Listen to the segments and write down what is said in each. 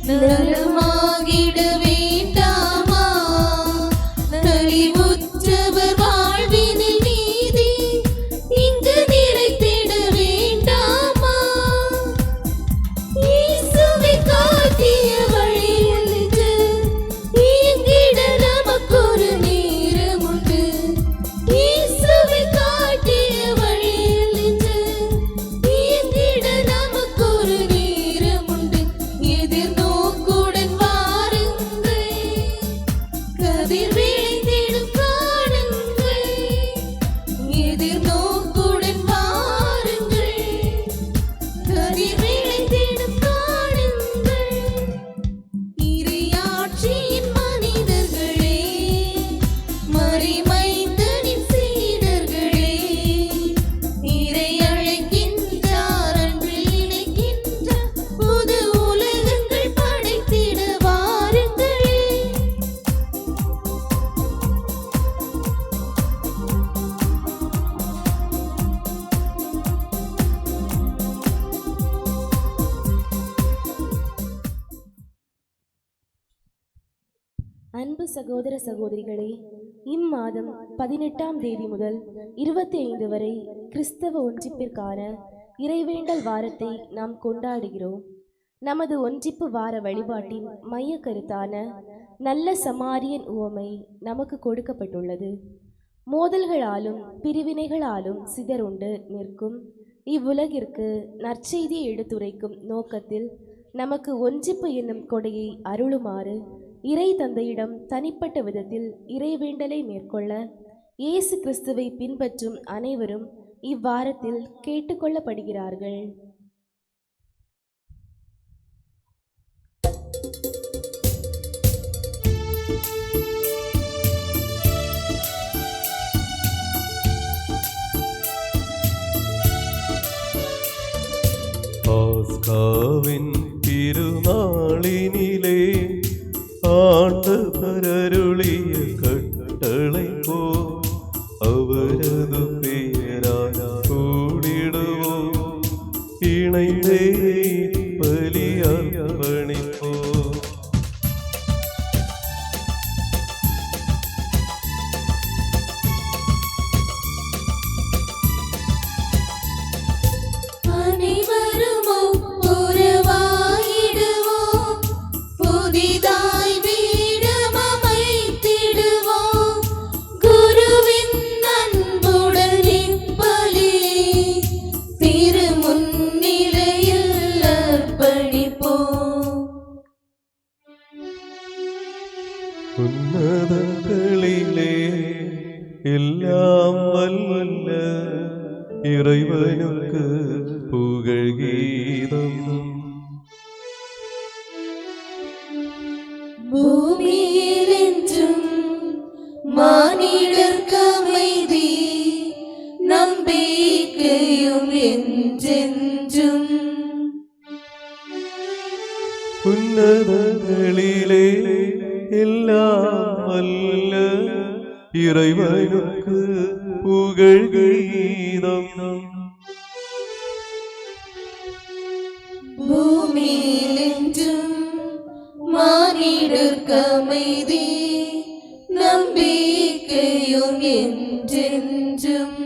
நலமாகிட வேண்டாமா? நலிவுற்றவர் வாழ்வினில் நீதி இங்கு நிறைத்திட வேண்டாமா? இயேசுவை காட்டிய வழியில் நின்று இயங்கிட நமக்கொரு நேரம் உண்டு. இயேசுவை காட்டிய வழியில் நின்று இயங்கிட நமக்கொரு நேரம் உண்டு. எதிர்நோக்குடன் வாருங்கள், கதிர் விளைந்திடும் காணுங்கள். எதிர்நோக்குடன் வாருங்கள், கதிர் விளைந்திடும் காணுங்கள். இறையாட்சியின் மனிதர்களே, மறிமைந்தனின் சீடர்களே, இறை அழைக்கின்றார், அன்பில் இணைக்கின்றார், புது உலகங்கள் படைத்திட வாருங்களே. அன்பு சகோதர சகோதரிகளே, இம்மாதம் 18ஆம் தேதி முதல் 25 வரை கிறிஸ்தவ ஒன்றிப்பிற்கான இறைவேண்டல் வாரத்தை நாம் கொண்டாடுகிறோம். நமது ஒன்றிப்பு வார வழிபாட்டின் மைய கருத்தான நல்ல சமாரியன் உவமை நமக்கு கொடுக்கப்பட்டுள்ளது. மோதல்களாலும் பிரிவினைகளாலும் சிதறுண்டு நிற்கும் இவ்வுலகிற்கு நற்செய்தியை எடுத்துரைக்கும் நோக்கத்தில் நமக்கு ஒன்றிப்பு என்னும் கொடையை அருளுமாறு இறை தந்தையிடம் தனிப்பட்ட விதத்தில் இறைவேண்டலை மேற்கொள்ள இயேசு கிறிஸ்துவை பின்பற்றும் அனைவரும் இவ்வாரத்தில் கேட்டுக்கொள்ளப்படுகிறார்கள். பாஸ்காவின் திருநாளினிலே ஆண்டவர் அருளிய கட்டளை போ அவரது பெயரால் கூடிடுவோம், இணைந்தே பலியர்ப்பணிப்போம். அனைவரும் ஒப்புரவாயிடுவோம், புதிதாய் வீடம் அமைத்திடுவோம். குருவின் அன்புடன் இப்பலியை திருமுன்னிலையில் அர்ப்பணிப்போம். உன்னதங்களிலே எல்லாம் வல்ல இறைவனுக்கு புகழ் கீதம். பூமியில் என்றும் மானிடர்க்கு அமைதி, நம்பிக்கையும் என்றென்றும். உன்னதங்களிலே எல்லாம் வல்ல இறைவனுக்கு புகழ் கீதம். பூமியில் என்றும் மானிடர்க்கு அமைதி, நம்பிக்கையும் என்றென்றும்.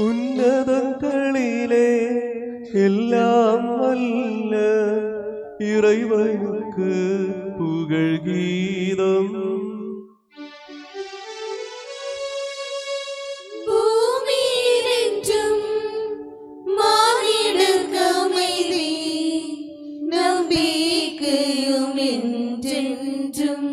உன்னதங்களிலே எல்லாம் வல்ல இறைவனுக்கு புகழ் கீதம். பூமியில் என்றும் மானிடர்க்கு அமைதி, நம்பிக்கையும் என்றென்றும்.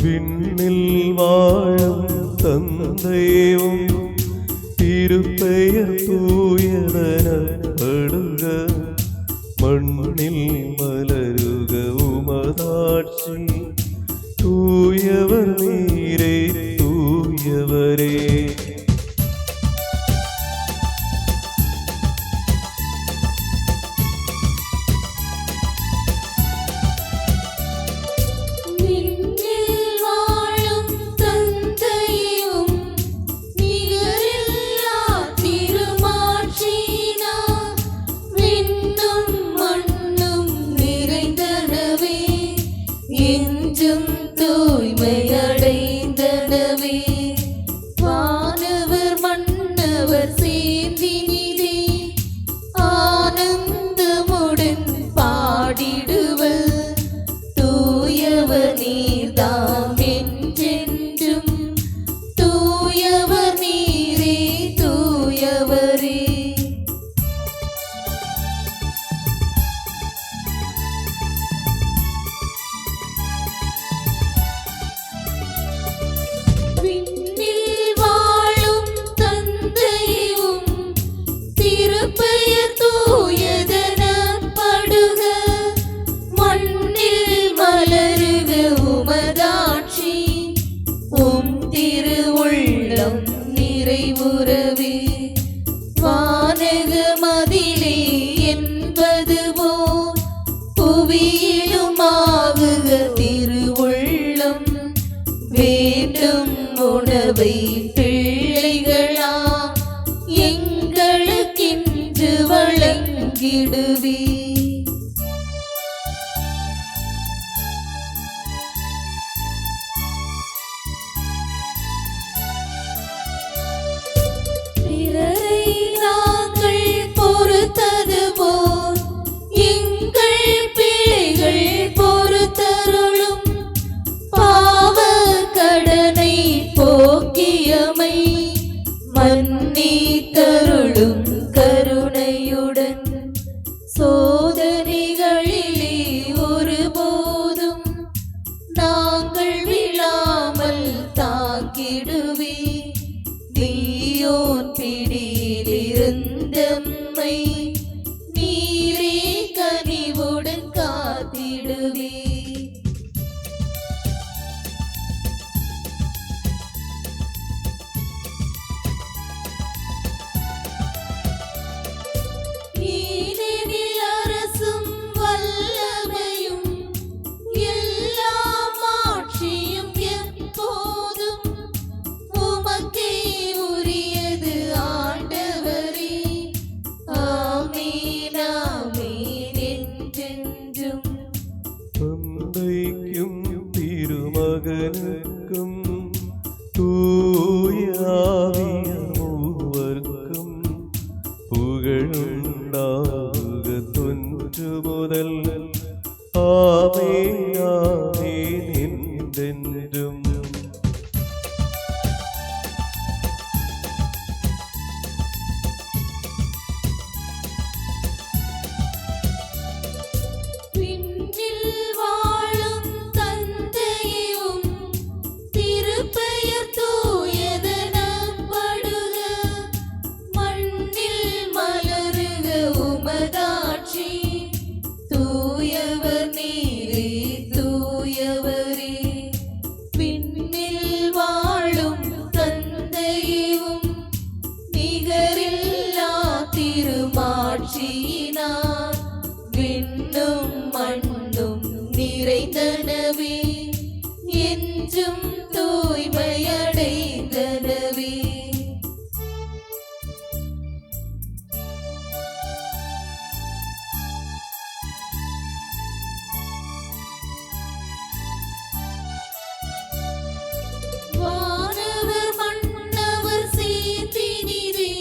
விண்ணில் வாழும் தந்தையும் திருப்பெயர் தூயதனப்படுக, மண்ணில் மலருக உமதாட்சி, தூயவர் நீரே தூயவரே. விண்ணில் வாழும் தந்தையும் நிறைவுறவே வானக மதிலே என்பது போல் புவியிலும் ஆகுக திருவுள்ளம் வேண்டும் உணவை பிள்ளைகளா எங்களுக்கின்று வழங்கிடுவே. பிறரை நாங்கள் பொறுத்தது போல் எங்கள் பிள்ளைகள் பொறுத்தருளும். பாவ கடனை போக்கியமை மன்னித்தருளும் கருணையுடன். சோதனைகளிலே ஒருபோதும் நாங்கள் விழாமல் தாங்கிடுவே. தீயோன் பிடியிலிருந்தம்மை நீரே கனிவுடன் காத்திடுவே. ஏனெனில் அரசும் வல்லமையும் எல்லாம் ஆட்சியும் எப்போதும் உமக்கே உரியது ஆண்டவரே. ஆமென் ஆமென் என்றென்றும். தந்தைக்கும் திருமகனுக்கும் தூய ஆவியார் மூவர்க்கும் புகழுண்டாகுக தொன்று முதல் ஆமென் ஆமென் என்றென்றும். விண்ணில் வாழும் தந்தையும் திருப்பெயர் தூயதெனப்படுக. மண்ணில் மலருக உமதாட்சி. தூயவர் நீரே தூயவரே. விண்ணில் வாழும் தந்தையும் நிகரில்லா திருமாட்சியினார் விண்ணும் மண்ணும் நிறைந்தனவே என்றும் தூய்மையடைந்தனவே. வானவர் மன்னவர் சேர்த்தினிரே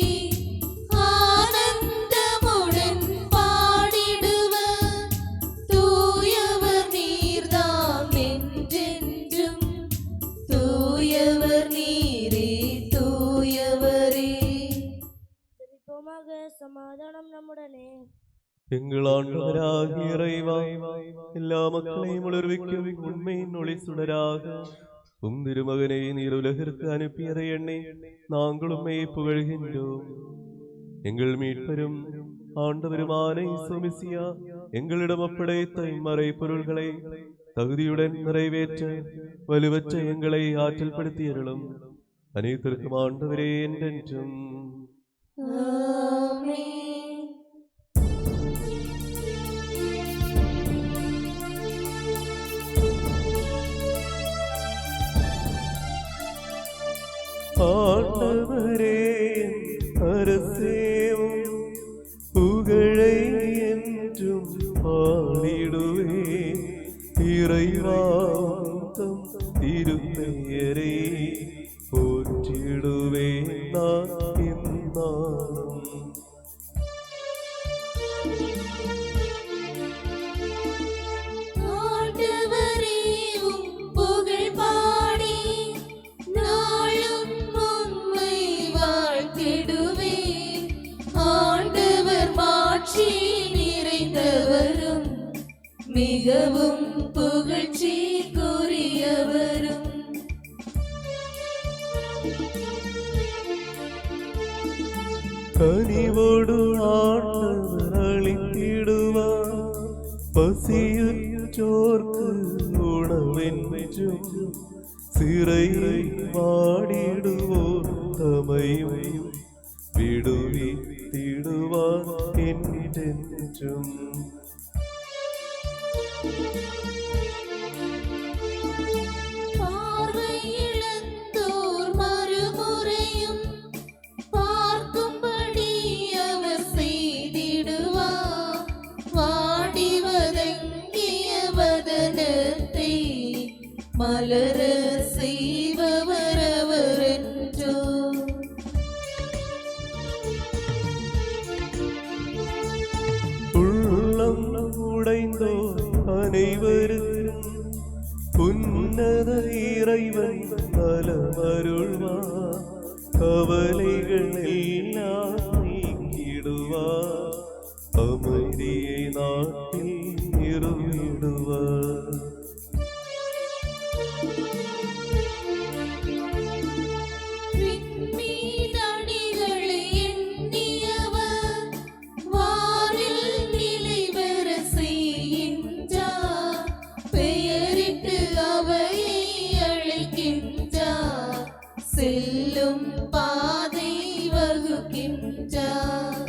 ஆனந்தமுடன் பாடிடுவர். தூயவர் நீர்தாம் என்றென்றும். தூயவர் நீரே தூயவரே. ஜெபிப்போமாக. சமாதானம் நம்முடனே. எங்கள் ஆண்டவராகிய இறைவா, எல்லா மக்களையும் உணர்விக்கும் உண்மையின் ஒளி சுடராக உம் திருமகனை நீர் உலகிற்கு அனுப்பியதை எண்ணி நாங்கள் உம்மை புகழ்கின்றோம். எங்கள் மீட்பரும் ஆண்டவருமான இயேசு மெசியா எங்களிடம் ஒப்படைத்த இம்மறை பொருள்களை தகுதியுடன் நிறைவேற்ற வலுவற்ற எங்களை ஆற்றல் படுத்தியருளும். அனைத்திற்கும் ஆண்டவரே என்றென்றும். ஆமென். ஆண்டவரே அரசேவும் புகழை என்றும் பாடிடுவே. இறைவாந்தம் திருப்பெயரே போற்றிடுவே நான் என்னாலும். ஆண்டவரே உம் புகழ் பாடி நாளும் உம்மை வாழ்த்திடுவே. ஆண்டவர் மாட்சி நிறைந்தவரும் மிகவும் புகழ்ச்சிக்குரியவரும். கனிவோடு ஆண்டவர் அளித்திடுவார். பசியுற்றோர்க்கு உணவென்றும் சிறையை வாடிடுவோர் அமையும் விடுவித்திடுவார் என்றென்றும். பார்வையிழந்தோர் மறுமுறையும் பார்க்கும்படி அவர் செய்திடுவார். வாடி வதங்கிய வதனத்தை மலர செய்பவர் அவரென்றோ. உள்ளம் உடைந்தோர் அனைவருக்கும் உன்னத இறைவன் நலமருள்வார். கவலைகள் எல்லாம் நீக்கிடுவார். அமைதியை நாட்டில் நிறுவிடுவார். விண்மீனடிகளை எண்ணியவர் வானில் நிலைபெற செய்கின்றார். பெயரிட்டு அவையை அழைக்கின்றார். செல்லும் பாதை வகுக்கின்றார்.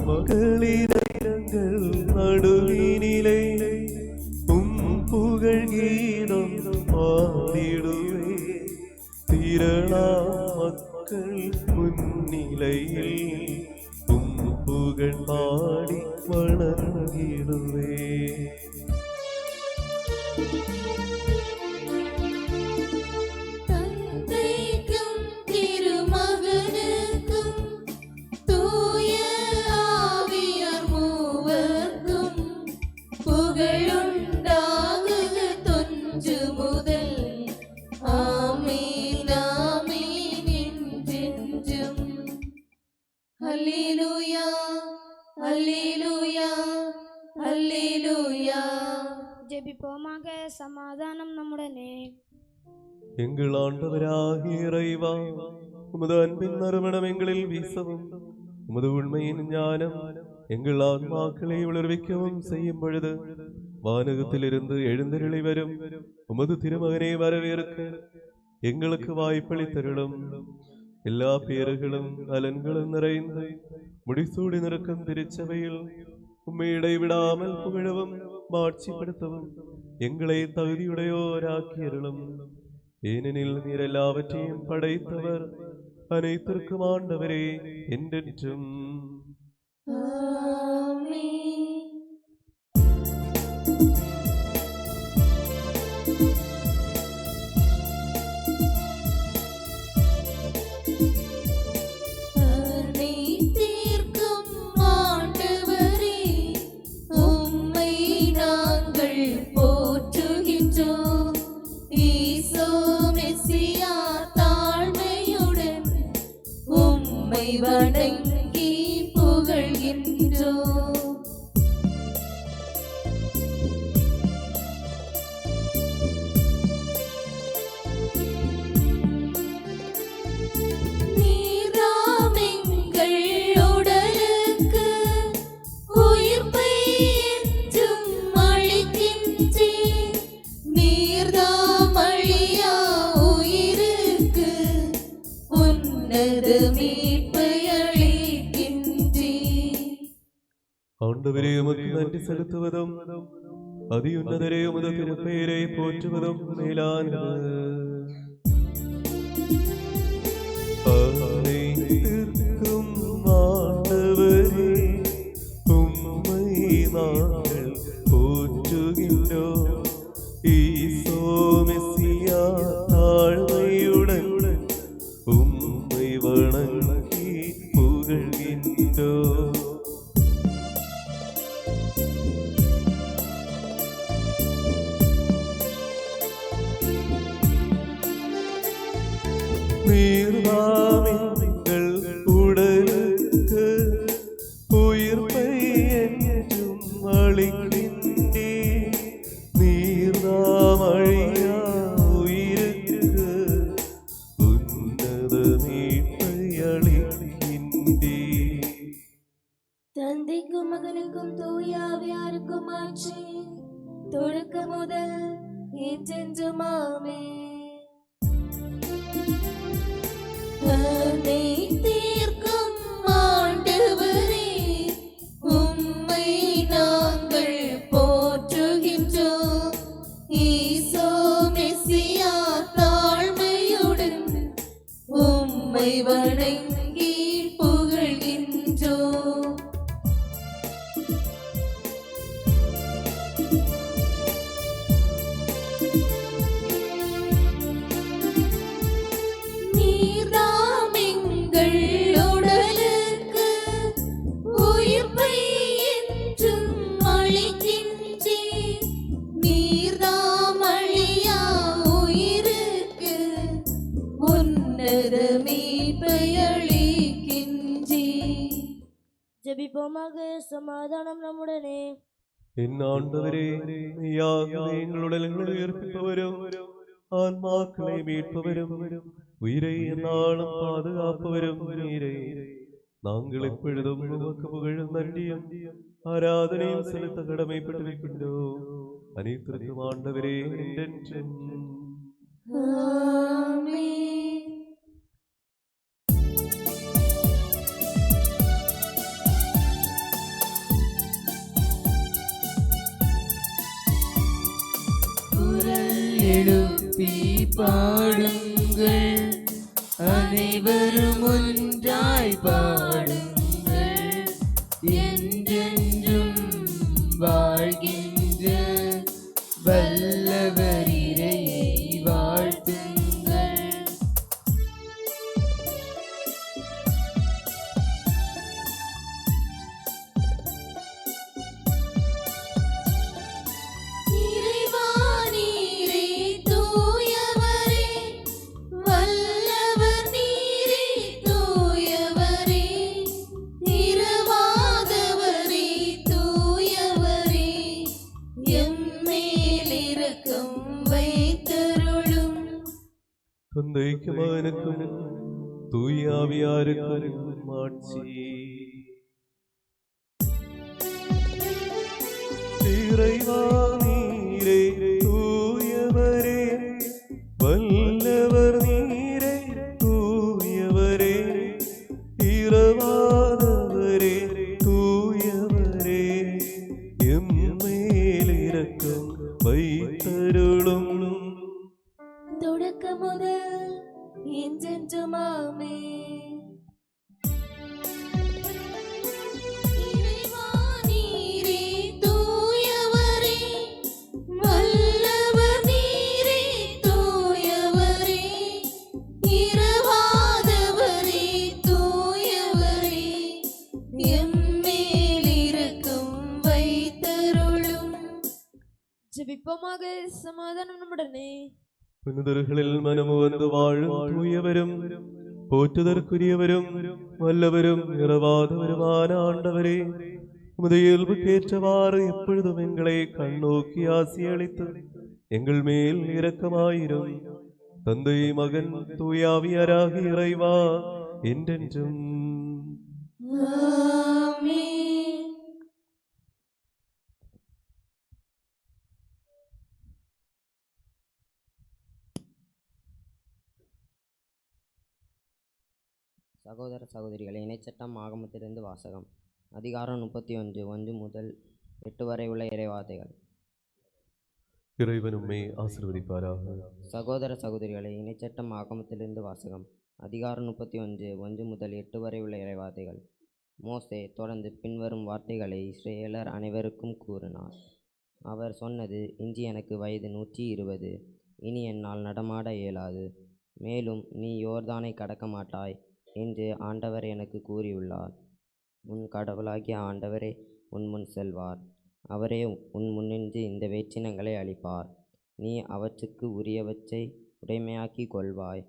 மக்களிடங்கள் நடுவினிலே புகழ் கீதம் பாடிடுவே. திரளா மக்கள் முன்னிலையில் புகழ் பாடி வணங்கிடுவே. தந்தைக்கும் திருமகனுக்கும் தூய ஆவியார் மூவர்க்கும் புகழுண்டாகுக தொன்று முதல் ஆமென் ஆமென் என்றென்றும். அல்லேலூயா அல்லேலூயா அல்லேலூயா. ஜெபிப்போமாக. சமாதானம் நம்முடனே. எங்கள் ஆண்டவராகிய இறைவா, உமது அன்பின் நறுமணம் எங்களில் வீசவும் உமது உண்மையின் ஞானம் எங்கள் ஆன்மாக்களை உணர்விக்கவும் செய்யும் பொழுது வானகத்திலிருந்து எழுந்தருளி வரும் உமது திருமகனை வரவேற்க எங்களுக்கு வாய்ப்பளித்தருளும். எல்லா பேறுகளும் நலன்களும் நிறைந்து முடிசூடி நிற்கும் திருச்சபையில் உம்மை இடைவிடாமல் புகழவும் மாட்சிப்படுத்தவும் எங்களை தகுதியுடையோராக்கியருளும். ஏனெனில் நீர் எல்லாவற்றையும் படைத்தவர், அனைத்திற்கும் ஆண்டவரே என்றென்றும். ஆமென். அனைத்திற்கும் ஆண்டவரே, உம்மை நாங்கள் போற்றுகின்றோம். ஈசோ மெசியா தாழ்மையுடன் உம்மை வணங்கி புகழ்கின்றோம். நீர்தாம் எங்கள் உடலுக்கு உயிர்ப்பை என்றும் அளிக்கின்றீர். நீர்தாம் அழியா உயிருக்கு உன்னத மீட்பை அளிக்கின்றீர். ஆண்டவரே, உமக்கு நன்றி செலுத்துவதும் அதியுன்னதரே உமது திருப்பெயரை போற்றுவதும் மேலானது. அனைத்திற்கும் ஆண்டவரே, உம்மை நாங்கள் போற்றுகின்றோம். ஈசோ மெசியா தாழ்மையுடன் உம்மை வணங்கி புகழ்கின்றோம். நீர்தாம் எங்கள் உடலுக்கு உயிர்ப்பை என்றும் அளிக்கின்றீர். நீர்தாம் அழியா உயிருக்கு உன்னத மீட்பை அளிக்கின்றீர். தந்தைக்கும் மகனுக்கும் தூய ஆவியாருக்கும் ஆட்சி தொடக்க முதல் என்றென்றுமாமே. கருணை தீர்க்கும் ஆண்டவரே, உம்மை நாங்கள் போற்றுகின்றோம். ஈசோ மெசியா, தாழ்மையுடன் உம்மை வணங்கி புகழ்கின்றோம். நீர்தாம் எங்கள் உடலுக்கு உயிர்ப்பை என்றும் அளிக்கின்றீர். நீர்தாம் அழியா உயிருக்கு உன்னத மீட்பை அளிக்கின்றீர். ஜெபிப்போமாக. சமாதானம் நம்முடனே. என் ஆண்டவரே, மெய்யாகவே எங்களுடைய உயிர்ப்பிப்பவரும் ஆன்மாக்களை மீட்பவரும் உயிரை என்னாலும் பாதுகாப்பவரும் நீரே. நாங்கள் எப்பொழுதும் உமக்கு புகழும் நன்றியும் ஆராதனையும் செலுத்த கடமைப்பட்டிருக்கின்றோம். அனைத்திற்கும் ஆண்டவரே என்றென்றும். ஆமென். குரல் எழுப்பி பாடுங்கள், அனைவரும் ஒன்றாய் பாடுங்கள். என்றென்றும் வாழ்கின்ற வல்லவர் இறையை வாழ்த்துங்கள். இறைவா நீரே தூயவரே, வல்லவர் நீரே தூயவரே, இரவாதவரே தூயவரே, எம்மேல் இரக்கம் வைத்தருளும். தந்தைக்கு மகனுக்கும் தூய ஆவியாருக்கும் ஆட்சி. இறைவா நீரே தூயவரே, வல்லவர் நீரே தூயவரே, இரவாதவரே தூயவரே, எம்மேல் இரக்கம் வைத்தருளும். தொடக்க முதல் என்றென்றுமாமே. இறைவா நீரே தூயவரே, வல்லவர் நீரே தூயவரே, இரவாதவரே தூயவரே, எம்மேல் இரக்கம் வைத்தருளும். ஜெபிப்போமாக. சமாதானம் நம்முடனே. புனிதர்களில் மனமு வந்து வாழும் தூயவரும் போற்றுதற்குரியவரும் வல்லவரும் இரவாதவருமான ஆண்டவரே, உமது இயல்புக்கேற்றவாறு எப்பொழுதும் எங்களை கண்ணோக்கி ஆசியளித்து எங்கள் மேல் இரக்கமாயிரும். தந்தை மகன் தூயாவியராகி இறைவா என்றென்றும். ஆமென். சகோதர சகோதரிகளை இணைச்சட்டம் ஆகமத்திலிருந்து வாசகம். அதிகாரம் 31 1 முதல் 8 வரை உள்ள இறைவார்த்தைகள். இறைவன் உம்மை ஆசீர்வதிப்பாராக. சகோதர சகோதரிகளை இணைச்சட்டம் ஆகமத்திலிருந்து வாசகம். அதிகாரம் 31 1 முதல் 8 வரை உள்ள இறைவார்த்தைகள். மோசே தொடர்ந்து பின்வரும் வார்த்தைகளை இஸ்ரேலர் அனைவருக்கும் கூறினார். அவர் சொன்னது, இன்று எனக்கு வயது 120, இனி என்னால் நடமாட இயலாது. மேலும் நீ யோர்தானை கடக்க மாட்டாய் என்று ஆண்டவர் எனக்கு கூறியுள்ளார். உன் கடவுளாகிய ஆண்டவரே உன் முன் செல்வார். அவரே உன் முன்னின்று இந்த வேற்றினங்களை அழிப்பார். நீ அவற்றுக்கு உரியவற்றை உடைமையாக்கி கொள்வாய்.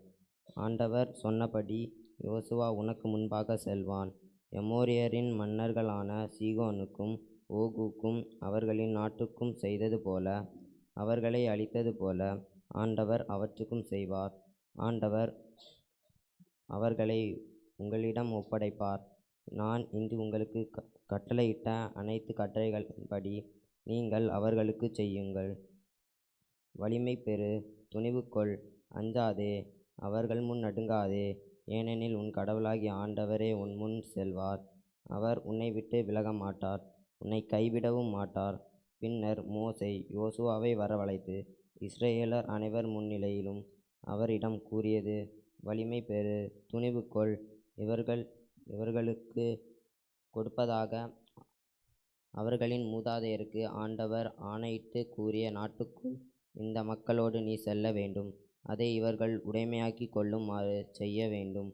ஆண்டவர் சொன்னபடி யோசுவா உனக்கு முன்பாக செல்வான். எமோரியரின் மன்னர்களான சீகோனுக்கும் ஓகுக்கும் அவர்களின் நாட்டுக்கும் செய்தது போல, அவர்களை அழித்தது போல ஆண்டவர் அவற்றுக்கும் செய்வார். ஆண்டவர் அவர்களை உங்களிடம் ஒப்படைப்பார். நான் இன்று உங்களுக்கு கட்டளையிட்ட அனைத்து கட்டளைகளின்படி நீங்கள் அவர்களுக்கு செய்யுங்கள். வலிமை பெறு, துணிவு கொள், அஞ்சாதே, அவர்கள் முன் நடுங்காதே. ஏனெனில் உன் கடவுளாகிய ஆண்டவரே உன் முன் செல்வார். அவர் உன்னை விட்டு விலக மாட்டார், உன்னை கைவிடவும் மாட்டார். பின்னர் மோசே யோசுவாவை வரவழைத்து இஸ்ரேலர் அனைவர் முன்னிலையிலும் அவரிடம் கூறியது: வலிமை பெறு, துணிவு கொள், இவர்களுக்கு கொடுப்பதாக அவர்களின் மூதாதையருக்கு ஆண்டவர் ஆணையிட்டு கூறிய நாட்டுக்குள் இந்த மக்களோடு நீ செல்ல வேண்டும். அதை இவர்கள் உடைமையாக்கி கொள்ளுமாறு செய்ய வேண்டும்.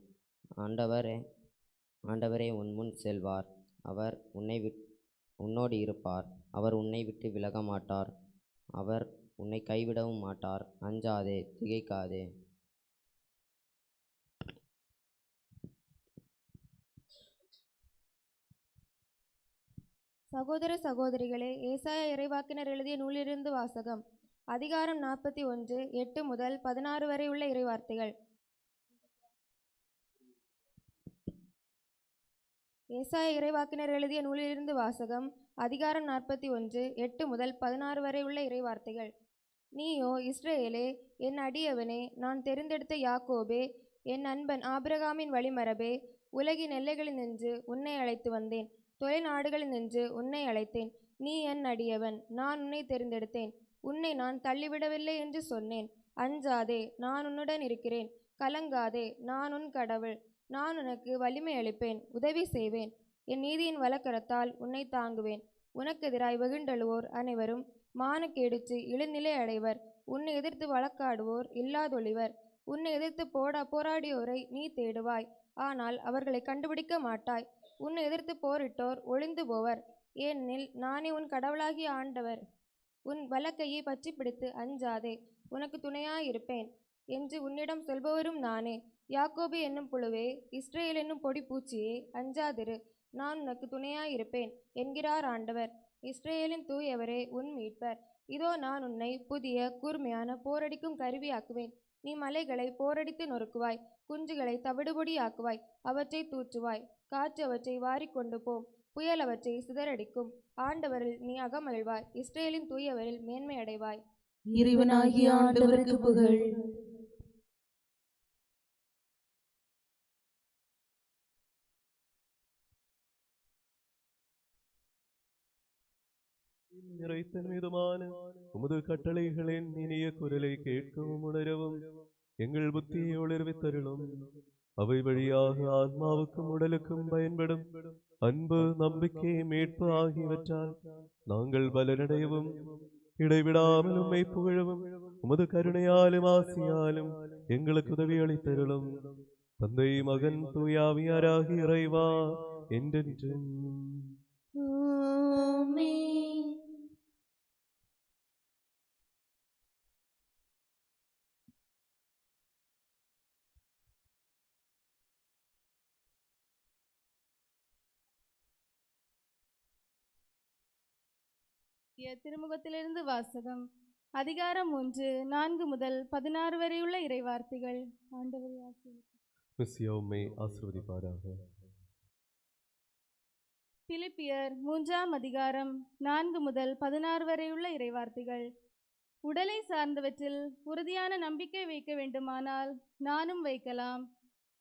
ஆண்டவரே உன் முன் செல்வார். அவர் உன்னோடு இருப்பார். அவர் உன்னை விட்டு விலக மாட்டார். அவர் உன்னை கைவிடவும் மாட்டார். அஞ்சாதே, திகைக்காதே. சகோதர சகோதரிகளே, ஏசாயா இறைவாக்கினர் எழுதிய நூலிலிருந்து வாசகம். அதிகாரம் 41, 8 முதல் 16 வரை உள்ள இறைவார்த்தைகள். ஏசாயா இறைவாக்கினர் எழுதிய நூலிலிருந்து வாசகம். அதிகாரம் 41, 8 முதல் 16 வரை உள்ள இறைவார்த்தைகள். நீயோ இஸ்ரேலே, என் அடியவனே, நான் தெரிந்தெடுத்த யாக்கோபே, என் அன்பன் ஆபிரகாமின் வழிமரபே, உலகின் எல்லைகளினின்று உன்னை அழைத்து வந்தேன், தொலைநாடுகளினின்று உன்னை அழைத்தேன். நீ என் அடியவன், நான் உன்னை தெரிந்தெடுத்தேன், உன்னை நான் தள்ளிவிடவில்லை என்று சொன்னேன். அஞ்சாதே, நான் உன்னுடன் இருக்கிறேன். கலங்காதே, நான் உன் கடவுள். நான் உனக்கு வலிமை அளிப்பேன், உதவி செய்வேன். என் நீதியின் வலக்கரத்தால் உன்னை தாங்குவேன். உனக்கெதிராய் வெகுண்டெழுவோர் அனைவரும் மானக்கேடுற்று இழுநிலை அடைவர். உன்னை எதிர்த்து வழக்காடுவோர் இல்லாதொழிவர். உன்னை எதிர்த்து போராடியோரை நீ தேடுவாய், ஆனால் அவர்களை கண்டுபிடிக்க மாட்டாய். உன்னை எதிர்த்து போரிட்டோர் ஒளிந்து போவர். ஏனெனில் நானே உன் கடவுளாகிய ஆண்டவர். உன் வலக்கையை பற்றி பிடித்து அஞ்சாதே, உனக்கு துணையாயிருப்பேன் என்று உன்னிடம் சொல்பவரும் நானே. யாக்கோபு என்னும் புழுவே, இஸ்ரேல் என்னும் பொடி பூச்சியே, அஞ்சாதிரு, நான் உனக்கு துணையாயிருப்பேன் என்கிறார் ஆண்டவர். இஸ்ரேலின் தூயவரே, உன் மீட்பர். இதோ நான் உன்னை புதிய கூர்மையான போரடிக்கும் கருவியாக்குவேன். நீ மலைகளை போரடித்து நொறுக்குவாய், குஞ்சுகளை தவிடுபொடியாக்குவாய், அவற்றை தூற்றுவாய். காற்று அவற்றை வாரிக்கொண்டு போம், புயல் அவற்றை சிதறடிக்கும். ஆண்டவரில் நீ அகமகிழ்வாய், இஸ்ரேலின் தூயவரில் மேன்மை அடைவாய். இறைவனாகிய ஆண்டவருக்கு புகழ். நிறைத்தன் மீதுமான உமது கட்டளைகளின் இனிய குரலை கேட்கவும் உணரவும் எங்கள் புத்தியை ஒளிர்வித்தருளும். அவை வழியாக ஆன்மாவுக்கும் உடலுக்கும் பயன்படும் அன்பு, நம்பிக்கை, மீட்பு ஆகியவற்றால் நாங்கள் பலனடையவும் இடைவிடாமல் உம்மை புகழவும் உமது கருணையாலும் ஆசியாலும் எங்களுக்கு உதவி அளித்தருளும். தந்தை, மகன், தூயாவியாராகி இறைவா என்றென்றும். திருமுகத்திலிருந்து வாசகம். அதிகாரம் 1, 4 முதல் 16 வரையுள்ள இறைவார்த்தைகள். ஆண்டவரே மெசியா உம்மை ஆசீர்வதிப்பாராக. பிலிப்பியர் 3ஆம் அதிகாரம் 4 முதல் 16 வரையுள்ள இறைவார்த்தைகள். உடலை சார்ந்தவற்றில் உறுதியான நம்பிக்கை வைக்க வேண்டுமானால் நானும் வைக்கலாம்.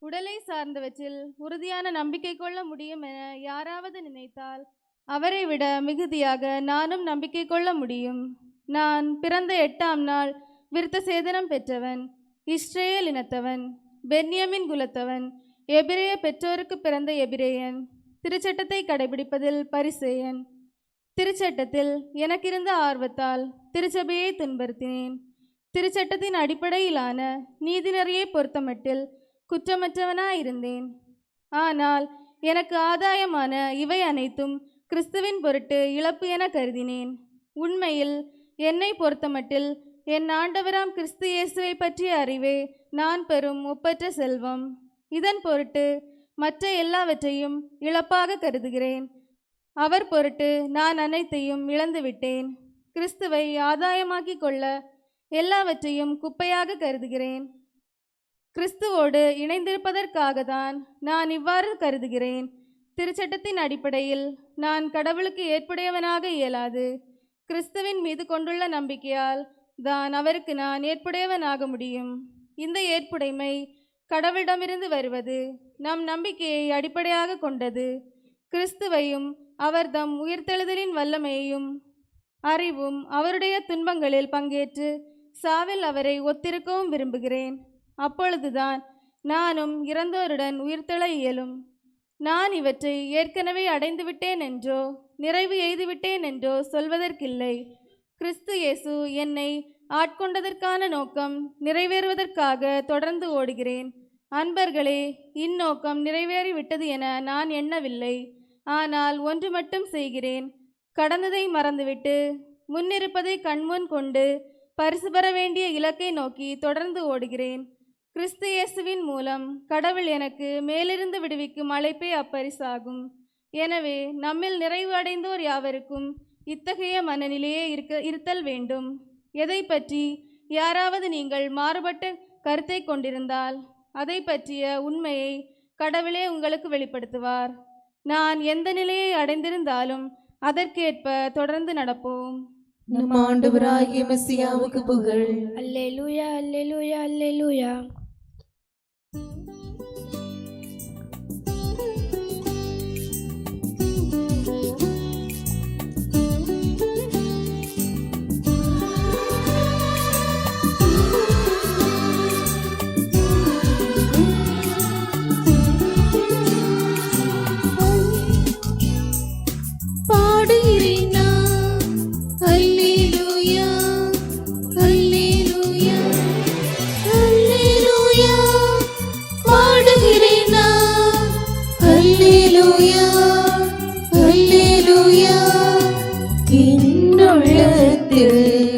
உடலை சார்ந்தவற்றில் உறுதியான நம்பிக்கை கொள்ள முடியும் என யாராவது நினைத்தால் அவரை விட மிகுதியாக நானும் நம்பிக்கை கொள்ள முடியும். நான் பிறந்த 8ஆம் நாள் விருத்த சேதனம் பெற்றவன், இஸ்ரேல் இனத்தவன், பென்யமின் குலத்தவன், எபிரேய பெற்றோருக்கு பிறந்த எபிரேயன், திருச்சட்டத்தை கடைபிடிப்பதில் பரிசேயன். திருச்சட்டத்தில் எனக்கிருந்த ஆர்வத்தால் திருச்சபையை துன்புறுத்தினேன். திருச்சட்டத்தின் அடிப்படையிலான நீதிநெறியை பொறுத்தமட்டில் குற்றமற்றவனாயிருந்தேன். ஆனால் எனக்கு ஆதாயமான இவை அனைத்தும் கிறிஸ்துவின் பொருட்டு இழப்பு என கருதினேன். உண்மையில் என்னை பொறுத்தமட்டில் என் ஆண்டவராம் கிறிஸ்து இயேசுவை பற்றிய அறிவே நான் பெறும் ஒப்பற்ற செல்வம். இதன் பொருட்டு மற்ற எல்லாவற்றையும் இழப்பாக கருதுகிறேன். அவர் பொருட்டு நான் அனைத்தையும் இழந்துவிட்டேன். கிறிஸ்துவை ஆதாயமாக்கி கொள்ள எல்லாவற்றையும் குப்பையாக கருதுகிறேன். கிறிஸ்துவோடு இணைந்திருப்பதற்காக தான் நான் இவ்வாறு கருதுகிறேன். திருச்சட்டத்தின் அடிப்படையில் நான் கடவுளுக்கு ஏற்புடையவனாக இயலாது. கிறிஸ்துவின் மீது கொண்டுள்ள நம்பிக்கையால் தான் அவருக்கு நான் ஏற்புடையவனாக முடியும். இந்த ஏற்புடைமை கடவுளிடமிருந்து வருவது, நம் நம்பிக்கையை அடிப்படையாக கொண்டது. கிறிஸ்துவையும் அவர் தம் உயிர்த்தெழுதலின் வல்லமையையும் அறிவும் அவருடைய துன்பங்களில் பங்கேற்று சாவில் அவரை ஒத்திருக்கவும் விரும்புகிறேன். அப்பொழுதுதான் நானும் இறந்தோருடன் உயிர்த்தெழ இயலும். நான் இவற்றை ஏற்கனவே அடைந்துவிட்டேன் என்றோ நிறைவு எய்துவிட்டேன் என்றோ சொல்வதற்கில்லை. கிறிஸ்து இயேசு என்னை ஆட்கொண்டதற்கான நோக்கம் நிறைவேறுவதற்காக தொடர்ந்து ஓடுகிறேன். அன்பர்களே, இந்நோக்கம் நிறைவேறிவிட்டது என நான் எண்ணவில்லை. ஆனால் ஒன்று மட்டும் செய்கிறேன், கடந்ததை மறந்துவிட்டு முன்னிருப்பதை கண்முன் கொண்டு பரிசு பெற வேண்டிய இலக்கை நோக்கி தொடர்ந்து ஓடுகிறேன். கிறிஸ்து இயேசுவின் மூலம் கடவுள் எனக்கு மேலிருந்து விடுவிக்கும் அழைப்பே அப்பரிசாகும். எனவே நம்மில் நிறைவு அடைந்தோர் யாவருக்கும் இத்தகைய மனநிலையே இருத்தல் வேண்டும். எதை பற்றி யாராவது நீங்கள் மாறுபட்ட கருத்தை கொண்டிருந்தால் அதை பற்றிய உண்மையை கடவுளே உங்களுக்கு வெளிப்படுத்துவார். நான் எந்த நிலையை அடைந்திருந்தாலும் அதற்கேற்ப தொடர்ந்து நடப்போம். நம் ஆண்டவராகிய மெசியாவுக்கு புகழ். அல்லேலூயா, அல்லேலூயா, அல்லேலூயா.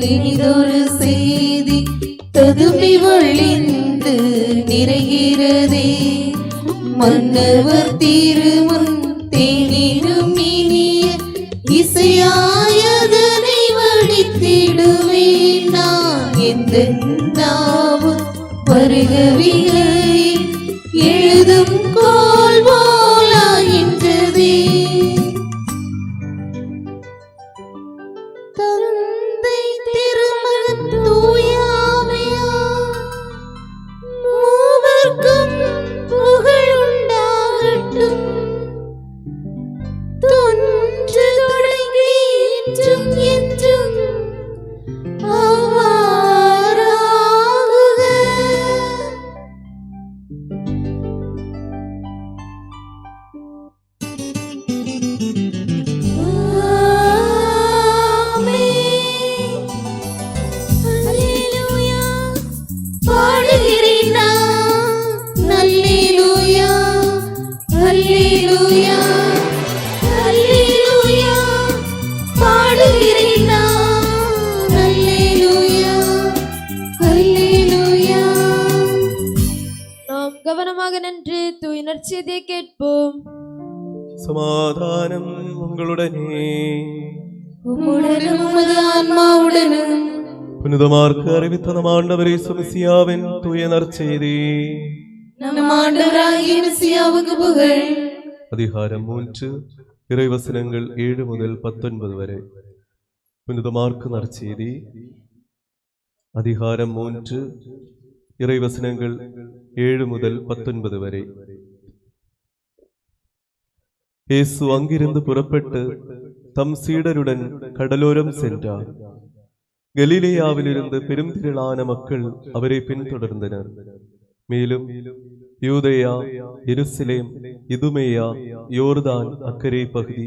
இனிதொரு செய்தி ததும்பி வழிந்து நிறைகிறதே. மன்னவர் திருமுன் தேனினும் இனிய இசையாயதனை வடித்திடுவேன். நான் எந்த நாவும் வருகவில்லை, எழுதும் கோல் போலாகின்றதே. தந்தை திருமகன் தூயாவியா மூவர்க்கும் புகழ் உண்டாகட்டும். தொன்று தொடங்கி இன்றும் என்றும் அவ்வாறாகுக. நாம் கவனமாக நின்று தூய நற்செய்தியை கேட்போம். சமாதானம் உங்களுடனே. உம்முடனும் உமது ஆன்மாவுடனும். புனிதமார்க்கு அறிவித்த நம் ஆண்டவர் இயேசு மெசியாவின் தூய நற்செய்தி. நம் ஆண்டவராகிய மெசியாவுக்கு புகழ். அதிகாரம் 3, இறைவசனங்கள் 7 முதல் 19 வரை. புனிதமார்க்கு நற்செய்தி அதிகாரம் 3, இறைவசனங்கள் 7 முதல் 19 வரை. இயேசு அங்கிருந்து புறப்பட்டு தம் சீடருடன் கடலோரம் சென்றார். கலிலேயாவிலிருந்து பெரும் திரளான மக்கள் அவரை பின்தொடர்ந்தனர். மேலும் யூதேயா, எருசலேம், இதுமேயா, யோர்தான் அக்கரை பகுதி,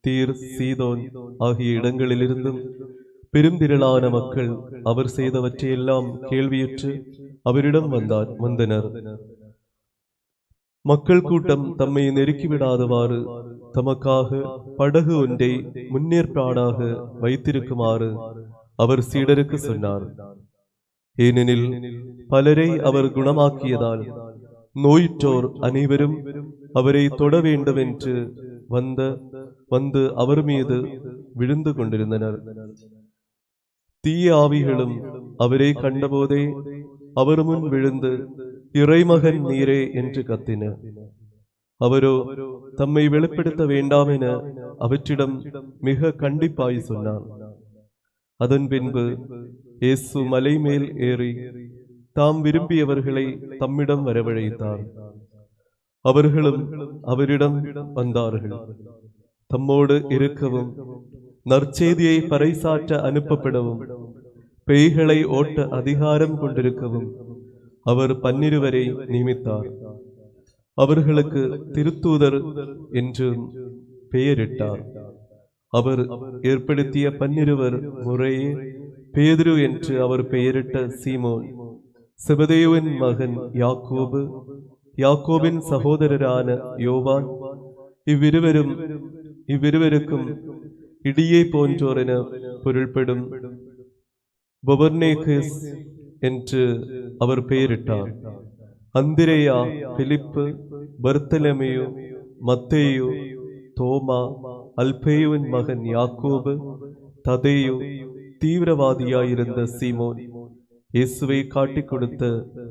தீர், சீதோன் ஆகிய இடங்களிலிருந்தும் பெரும் திரளான மக்கள் அவர் செய்தவற்றையெல்லாம் கேள்வியுற்று அவரிடம் வந்தனர். மக்கள் கூட்டம் தம்மை நெருக்கிவிடாதவாறு தமக்காக படகு ஒன்றை முன்னேற்பாடாக வைத்திருக்குமாறு அவர் சீடருக்கு சொன்னார். ஏனெனில் பலரை அவர் குணமாக்கியதால் நோயுற்றோர் அனைவரும் அவரை தொட வேண்டும் என்று வந்து அவர் மீது விழுந்து கொண்டிருந்தனர். தீய ஆவிகளும் அவரை கண்டபோதே அவர் முன் விழுந்து, இறைமகன் நீரே என்று கத்தின. அவரோ தம்மை வெளிப்படுத்த வேண்டாம் என அவற்றிடம் மிக கண்டிப்பாய் சொன்னார். அதன் பின்பு இயேசு மலைமேல் ஏறி தாம் விரும்பியவர்களை தம்மிடம் வரவழைத்தார். அவர்களும் அவரிடம் வந்தார்கள். தம்மோடு இருக்கவும் நற்செய்தியை பறைசாற்ற அனுப்பப்படவும் பேய்களை ஓட்ட அதிகாரம் கொண்டிருக்கவும் அவர் 12 நியமித்தார். அவர்களுக்கு திருத்தூதர் என்று பெயரிட்டார். அவர் ஏற்படுத்திய 12 முறையே பேதுரு என்று அவர் பெயரிட்ட சீமோன், செபதேயுவின் மகன் யாக்கோபு, யாக்கோபின் சகோதரரான யோவான், இவ்விருவருக்கும் இடியை போன்றோர் என பொருள்படும் பொபர்னேகஸ் என்று அவர் பெயரிட்டார். அந்திரேயா, பிலிப்பு, பர்த்தலமேயு, மத்தேயு, தோமா, அல்பேயுவின் மகன் யாக்கோபு, ததேயு, தீவிரவாதியாயிருந்த சீமோன், இயேசுவை காட்டிக் கொடுத்த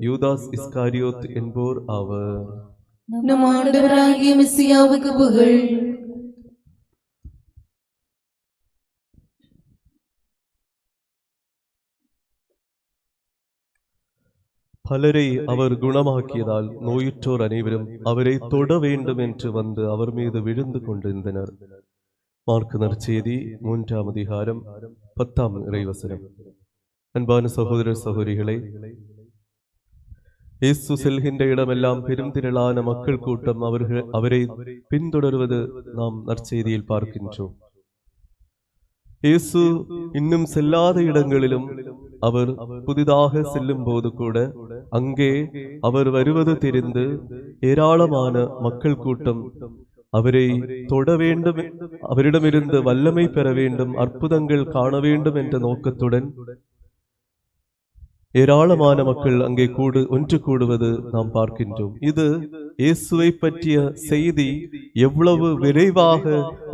யூதாஸ் இஸ்காரியோத் என்போர் ஆவர். நம் ஆண்டவராகிய மெசியாவுக்கு புகழ். பலரை அவர் குணமாக்கியதால் நோயுற்றோர் அனைவரும் அவரை தொட வேண்டும் என்று வந்து அவர் மீது விழுந்து கொண்டிருந்தனர். மார்க்கு நற்செய்தி 3ஆம் அதிகாரம் 10ஆம் இறைவசனம். அன்பான சகோதர சகோதரிகளே, இயேசு செல்கின்ற இடமெல்லாம் பெருந்திரளான மக்கள் கூட்டம் அவரை பின்தொடர்வது நாம் நற்செய்தியில் பார்க்கின்றோம். இயேசு இன்னும் செல்லாத இடங்களிலும் அவர் புதிதாக செல்லும் போது கூட அங்கே அவர் வருவது தெரிந்து ஏராளமான மக்கள் கூட்டம் அவரை தொட வேண்டும், அவரிடமிருந்து வல்லமை பெற வேண்டும், அற்புதங்கள் காண வேண்டும் என்ற நோக்கத்துடன் ஏராளமான மக்கள் அங்கே ஒன்று கூடுவது நாம் பார்க்கின்றோம். இது இயேசுவை பற்றிய செய்தி எவ்வளவு விரைவாக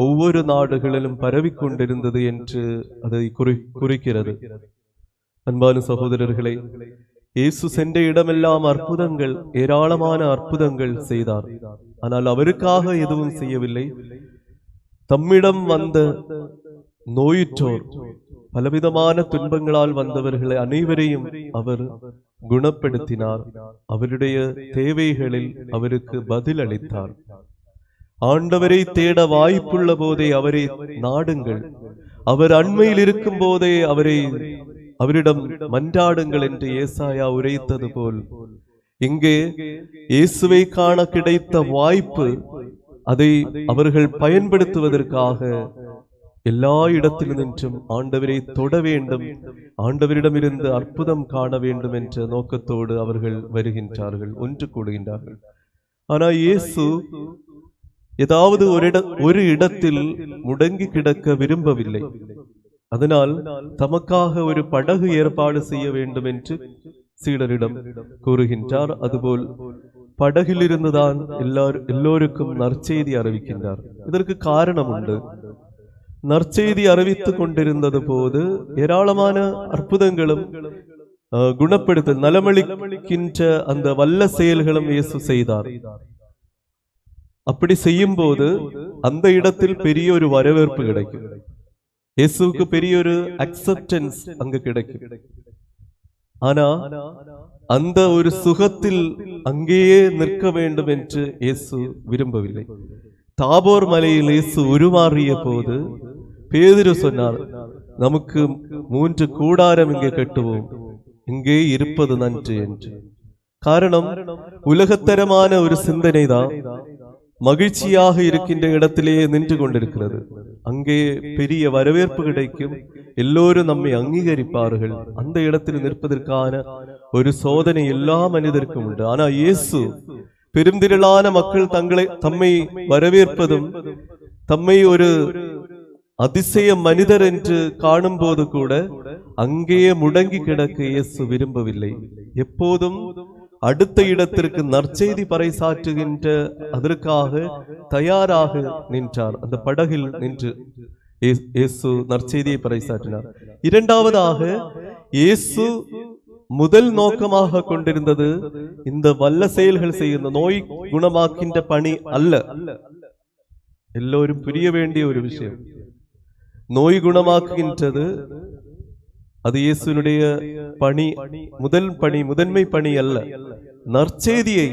ஒவ்வொரு நாடுகளிலும் பரவிக்கொண்டிருந்தது என்று அதை குறிக்கிறது. அன்பான சகோதரர்களே, இயேசு சென்ற இடமெல்லாம் அற்புதங்கள், ஏராளமான அற்புதங்கள் செய்தார். ஆனால் அவருக்காக எதுவும் செய்யவில்லை. தம்மிடம் வந்த நோயுற்றோர், பலவிதமான துன்பங்களால் வந்தவர்களை அனைவரையும் அவர் குணப்படுத்தினார். அவருடைய தேவைகளில் அவருக்கு பதில் அளித்தார். ஆண்டவரை தேட வாய்ப்புள்ள போதே அவரை நாடுங்கள், அவர் அண்மையில் இருக்கும் போதே அவரிடம் மன்றாடுங்கள் என்று ஏசாயா உரைத்தது போல் இங்கே இயேசுவை காண கிடைத்த வாய்ப்பு, அதை அவர்கள் பயன்படுத்துவதற்காக எல்லா இடத்திலும் ஆண்டவரை தொட வேண்டும், ஆண்டவரிடமிருந்து அற்புதம் காண வேண்டும் என்ற நோக்கத்தோடு அவர்கள் வருகின்றார்கள், ஒன்று கூடுகின்றார்கள். ஆனால் இயேசு ஏதாவது ஒரு இடத்தில் முடங்கி கிடக்க விரும்பவில்லை. அதனால் தமக்காக ஒரு படகு ஏற்பாடு செய்ய வேண்டும் என்று சீடரிடம் கூறுகின்றார். அதுபோல் படகில் இருந்துதான் எல்லோருக்கும் நற்செய்தி அறிவிக்கின்றார். இதற்கு காரணம் உண்டு. நற்செய்தி அறிவித்துக் கொண்டிருந்தது போது ஏராளமான அற்புதங்களும் குணப்படுத்த நலமளிக்கின்ற அந்த வல்ல செயல்களும் இயேசு செய்தார். அப்படி செய்யும் போது அந்த இடத்தில் பெரிய ஒரு வரவேற்பு கிடைக்கும். இயேசுவுக்கு பெரிய ஒரு அக்செப்டன்ஸ் அங்கு கிடைக்கும். ஆனா அந்த ஒரு சுகத்தில் அங்கேயே நிற்க வேண்டும் என்று இயேசு விரும்பவில்லை. தாபோர் மலையில் இயேசு உருமாறிய போது பேதுரு சொன்னார், நமக்கு 3 கூடாரம் இங்கே கட்டுவோம், இங்கே இருப்பது நன்று என்று. காரணம், உலகத்தரமான ஒரு சிந்தனை தான் மகிழ்ச்சியாக இருக்கின்ற இடத்திலேயே நின்று கொண்டிருக்கிறது. அங்கே பெரிய வரவேற்பு கிடைக்கும், எல்லோரும் நம்மை அங்கீகரிப்பார்கள். அந்த இடத்தில் நிற்பதற்கான ஒரு சோதனை எல்லா மனிதருக்கும் உண்டு. ஆனா இயேசு பெருந்திரளான மக்கள் தம்மை வரவேற்பதும், தம்மை ஒரு அதிசய மனிதர் என்று காணும் போது கூட அங்கேயே முடங்கி கிடக்க இயேசு விரும்பவில்லை. எப்போதும் அடுத்த இடத்திற்கு நற்செய்தி பறைசாற்றுகின்ற அதற்காக தயாராக நின்றார். அந்த படகில் நின்று இயேசு நற்செய்தியை பறைசாற்றினார். இரண்டாவதாக, இயேசு முதல் நோக்கமாக கொண்டிருந்தது இந்த வல்ல செயல்கள் செய்கின்ற, நோய் குணமாக்கின்ற பணி அல்ல. எல்லோரும் புரிய வேண்டிய ஒரு விஷயம். நோய் குணமாக்குகின்றது அது இயேசுனுடைய பணி, முதன்மை பணி அல்ல. நற்செய்தியை,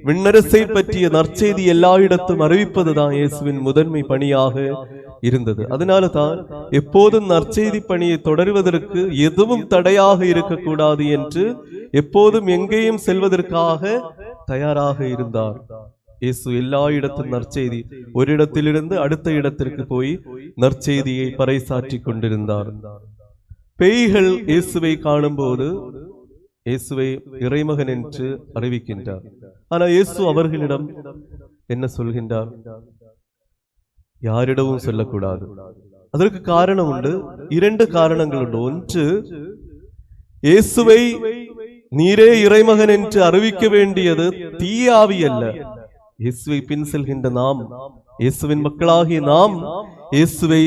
விண்ணரசை பற்றிய நற்செய்தி எல்லா இடத்தும் அறிவிப்பதுதான் இயேசுவின் முதன்மை பணியாக இருந்தது. அதனால தான் எப்போதும் நற்செய்தி பணியை தொடருவதற்கு எதுவும் தடையாக இருக்கக்கூடாது என்று எப்போதும் எங்கேயும் செல்வதற்காக தயாராக இருந்தார். இயேசு எல்லா இடத்தும் நற்செய்தி, ஒரு இடத்திலிருந்து அடுத்த இடத்திற்கு போய் நற்செய்தியை பறைசாற்றி கொண்டிருந்தார். பேய்கள் இயேசுவை காணும்போது இயேசுவை இறைமகன் என்று அறிவிக்கின்றார். ஆனா இயேசு அவர்களிடம் என்ன சொல்கின்றார்? யாரிடமும் சொல்லக்கூடாது. அதற்கு காரணம் உண்டு, 2 காரணங்கள் உண்டு. ஒன்று, இயேசுவை நீரே இறைமகன் என்று அறிவிக்க வேண்டியது தீய ஆவி அல்ல, இயேசுவை பின் செல்கின்ற நாம், இயேசுவின் மக்களாகிய நாம் இயேசுவை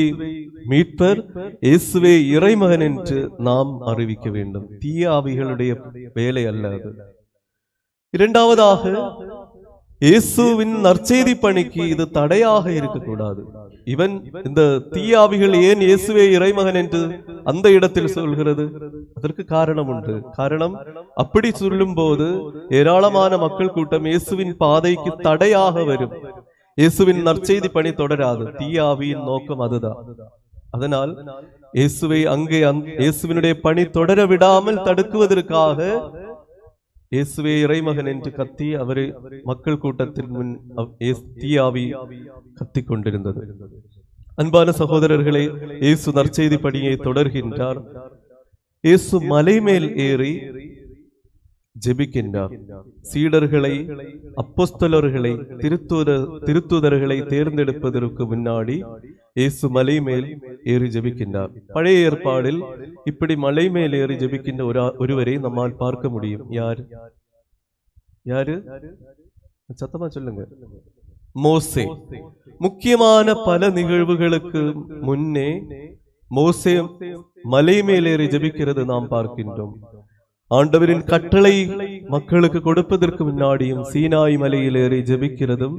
மீட்பர், இயேசுவை இறைமகன் என்று நாம் அறிவிக்க வேண்டும். தீய ஆவிகளுடைய வேலை அல்ல அது. இரண்டாவதாக, இயேசுவின் நற்செய்தி பணிக்கு இது தடையாக இருக்கக்கூடாது. இவன் இந்த தீயாவிகள் ஏன் இயேசுவே இறைமகன் என்று அந்த இடத்தில் சொல்கிறது? அதற்கு காரணம் உண்டு. காரணம், அப்படி சொல்லும் போது ஏராளமான மக்கள் கூட்டம் இயேசுவின் பாதைக்கு தடையாக வரும். இயேசுவின் நற்செய்தி பணி தொடராது. தீயாவியின் நோக்கம் அதுதான். அதனால் இயேசுவை அங்கே இயேசுவினுடைய பணி தொடர விடாமல் தடுக்குவதற்காக இயேசுவே இறைமகன் என்று கத்தி அவரை மக்கள் கூட்டத்தின் முன் தீயாவி கத்தி கொண்டிருந்தது. அன்பான சகோதரர்களே, இயேசு நற்செய்தி பணியை தொடர்கின்றார். இயேசு மலை மேல் ஏறி ஜெபிக்கின்றார். சீடர்களை, அப்போஸ்தலர்களை, திருத்தூதர்களை தேர்ந்தெடுப்பதற்கு முன்னாடி இயேசு மலை மேல் ஏறி ஜெபிக்கின்றார். பழைய ஏற்பாடில் இப்படி மலை மேல் ஏறி ஜெபிக்கின்ற ஒருவரை நம்மால் பார்க்க முடியும். யாரு? சத்தமா சொல்லுங்க. மோசே. முக்கியமான பல நிகழ்வுகளுக்கு முன்னே மோசே மலை மேல் ஏறி ஜெபிக்கிறது நாம் பார்க்கின்றோம். ஆண்டவரின் கட்டளை மக்களுக்கு கொடுப்பதற்கு முன்னாடியும் சீனாய் மலையில் ஏறி ஜெபிக்கிறதும்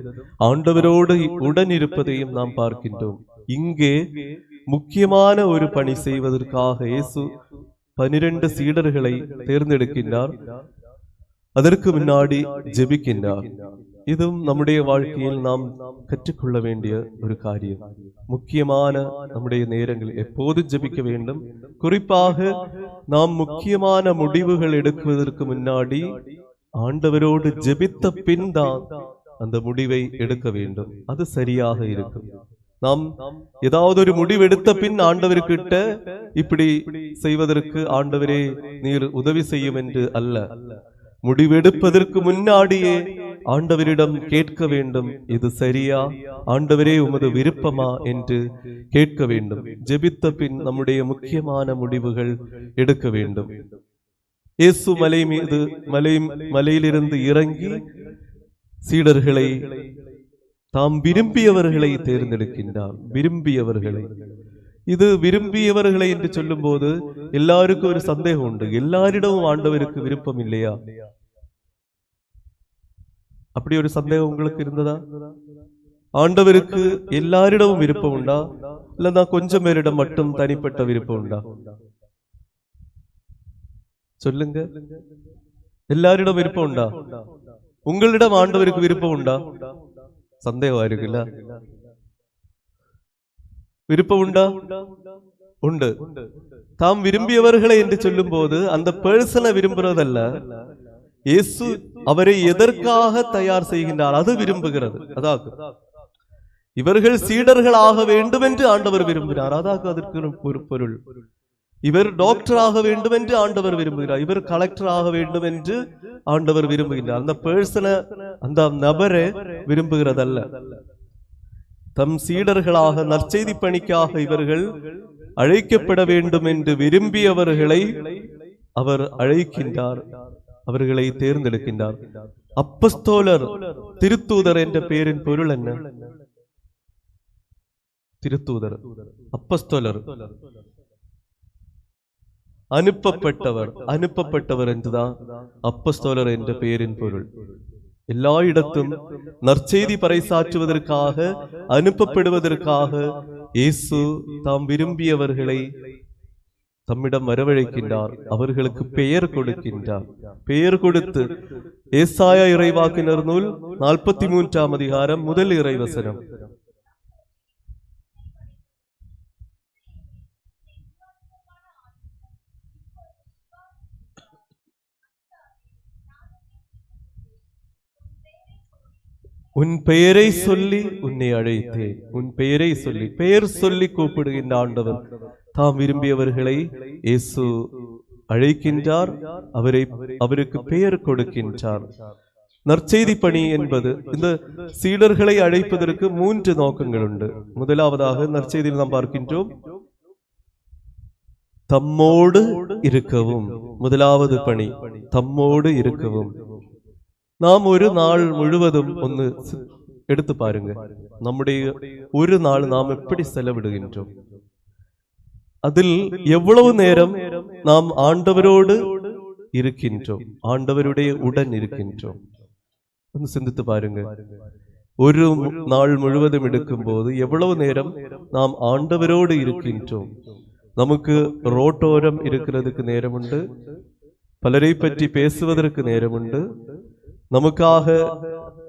ஆண்டவரோடு உடன் இருப்பதையும் நாம் பார்க்கின்றோம். இங்கே முக்கியமான ஒரு பணி செய்வதற்காக இயேசு 12 சீடர்களை தேர்ந்தெடுக்கின்றார். அதற்கு முன்னாடி ஜெபிக்கின்றார். இதுவும் நம்முடைய வாழ்க்கையில் நாம் கற்றுக்கொள்ள வேண்டிய ஒரு காரியம். முக்கியமான நம்முடைய நேரங்களில் எப்போது ஜெபிக்க வேண்டும். குறிப்பாக நாம் முக்கியமான முடிவுகள் எடுக்குவதற்கு முன்னாடி ஆண்டவரோடு ஜெபித்த பின் தான் அந்த முடிவை எடுக்க வேண்டும். அது சரியாக இருக்கும். நாம் ஏதாவது ஒரு முடிவு எடுத்த பின் ஆண்டவர்கிட்ட இப்படி செய்வதற்கு ஆண்டவரே நீர் உதவி செய்யும் என்று அல்ல. முடிவெடுப்பதற்கு முன்னாடியே ஆண்டவரிடம் கேட்க வேண்டும், இது சரியா, ஆண்டவரே உமது விருப்பமா என்று கேட்க வேண்டும். ஜெபித்த பின் நம்முடைய முக்கியமான முடிவுகள் எடுக்க வேண்டும். இயேசு மலையிலிருந்து இறங்கி சீடர்களை, தாம் விரும்பியவர்களை தேர்ந்தெடுக்கின்றார். விரும்பியவர்களை, இது விரும்பியவர்களை என்று சொல்லும் போது எல்லாருக்கும் ஒரு சந்தேகம் உண்டு. எல்லாரிடமும் ஆண்டவருக்கு விருப்பம் இல்லையா? அப்படி ஒரு சந்தேகம் உங்களுக்கு இருந்ததா? ஆண்டவருக்கு எல்லாரிடமும் விருப்பம் உண்டா, இல்ல கொஞ்சம் பேரிடம் மட்டும் தனிப்பட்ட விருப்பம் உண்டா? சொல்லுங்க. எல்லாரிடம் விருப்பம் உண்டா? உங்களிடம் ஆண்டவருக்கு விருப்பம் உண்டா? சந்தேகம் இருக்குல்ல? விருப்பம் உண்டா? உண்டு. தாம் விரும்பியவர்களை என்று சொல்லும் போது அந்த பர்சனை விரும்புறதல்ல, இயேசு அவரை எதற்காக தயார் செய்கின்றார் அது விரும்புகிறது. அதாவது இவர்கள் சீடர்களாக வேண்டும் என்று ஆண்டவர் விரும்பினார். அதாக அதற்கு ஒரு பொருள். இவர் டாக்டர் ஆக வேண்டும் என்று ஆண்டவர் விரும்புகிறார். இவர் கலெக்டர் ஆக வேண்டும் என்று ஆண்டவர் விரும்புகின்றார். அந்த பர்சனை, அந்த நபரை விரும்புகிறதல்ல. தம் சீடர்களாக நற்செய்தி பணிக்காக இவர்கள் அழைக்கப்பட வேண்டும் என்று விரும்பியவர்களை அவர் அழைக்கின்றார், அவர்களை தேர்ந்தெடுக்கின்றார். அப்போஸ்தலர், திருத்தூதர் என்ற பெயரின் பொருள் என்ன? திருத்தூதர், அப்போஸ்தலர், அனுப்பப்பட்டவர். அனுப்பப்பட்டவர் என்றுதான் அப்போஸ்தலர் என்ற பெயரின் பொருள். எல்லா இடத்தும் நற்செய்தி பறைசாற்றுவதற்காக, அனுப்பப்படுவதற்காக இயேசு தாம் விரும்பியவர்களை தம்மிடம் வரவழைக்கின்றார், அவர்களுக்கு பெயர் கொடுக்கின்றார். பெயர் கொடுத்து ஏசாயா இறைவாக்கினர் நூல் 43ஆம் அதிகாரம் முதல் இறைவசனம். உன் பெயரை சொல்லி உன்னை அழைத்தேன். உன் பெயரை சொல்லி, பெயர் சொல்லி கூப்பிடுகின்ற ஆண்டவர் தாம் விரும்பியவர்களை இயேசு அழைக்கின்றார், அவருக்கு பெயர் கொடுக்கின்றார். நற்செய்தி பணி என்பது இந்த சீடர்களை அழைப்பதற்கு 3 நோக்கங்கள் உண்டு. முதலாவதாக நற்செய்தியில் நாம் பார்க்கின்றோம், தம்மோடு இருக்கவும். முதலாவது பணி தம்மோடு இருக்கவும். நாம் ஒரு நாள் முழுவதும் ஒன்று எடுத்து பாருங்க, நம்முடைய ஒரு நாள் நாம் எப்படி செலவிடுகின்றோம், அதில் எவ்வளவு நேரம் நாம் ஆண்டவரோடு இருக்கின்றோம், ஆண்டவருடைய உடன் இருக்கின்றோம். ഒന്ന് சிந்தித்து பாருங்க. ஒரு நாள் முழுவதும் எடுக்கும் போது எவ்வளவு நேரம் நாம் ஆண்டவரோடு இருக்கின்றோம். நமக்கு ரோட்டோரம் இருக்கிறதுக்கு நேரம் உண்டு, பலரை பற்றி பேசுவதற்கு நேரம் உண்டு, நமக்காக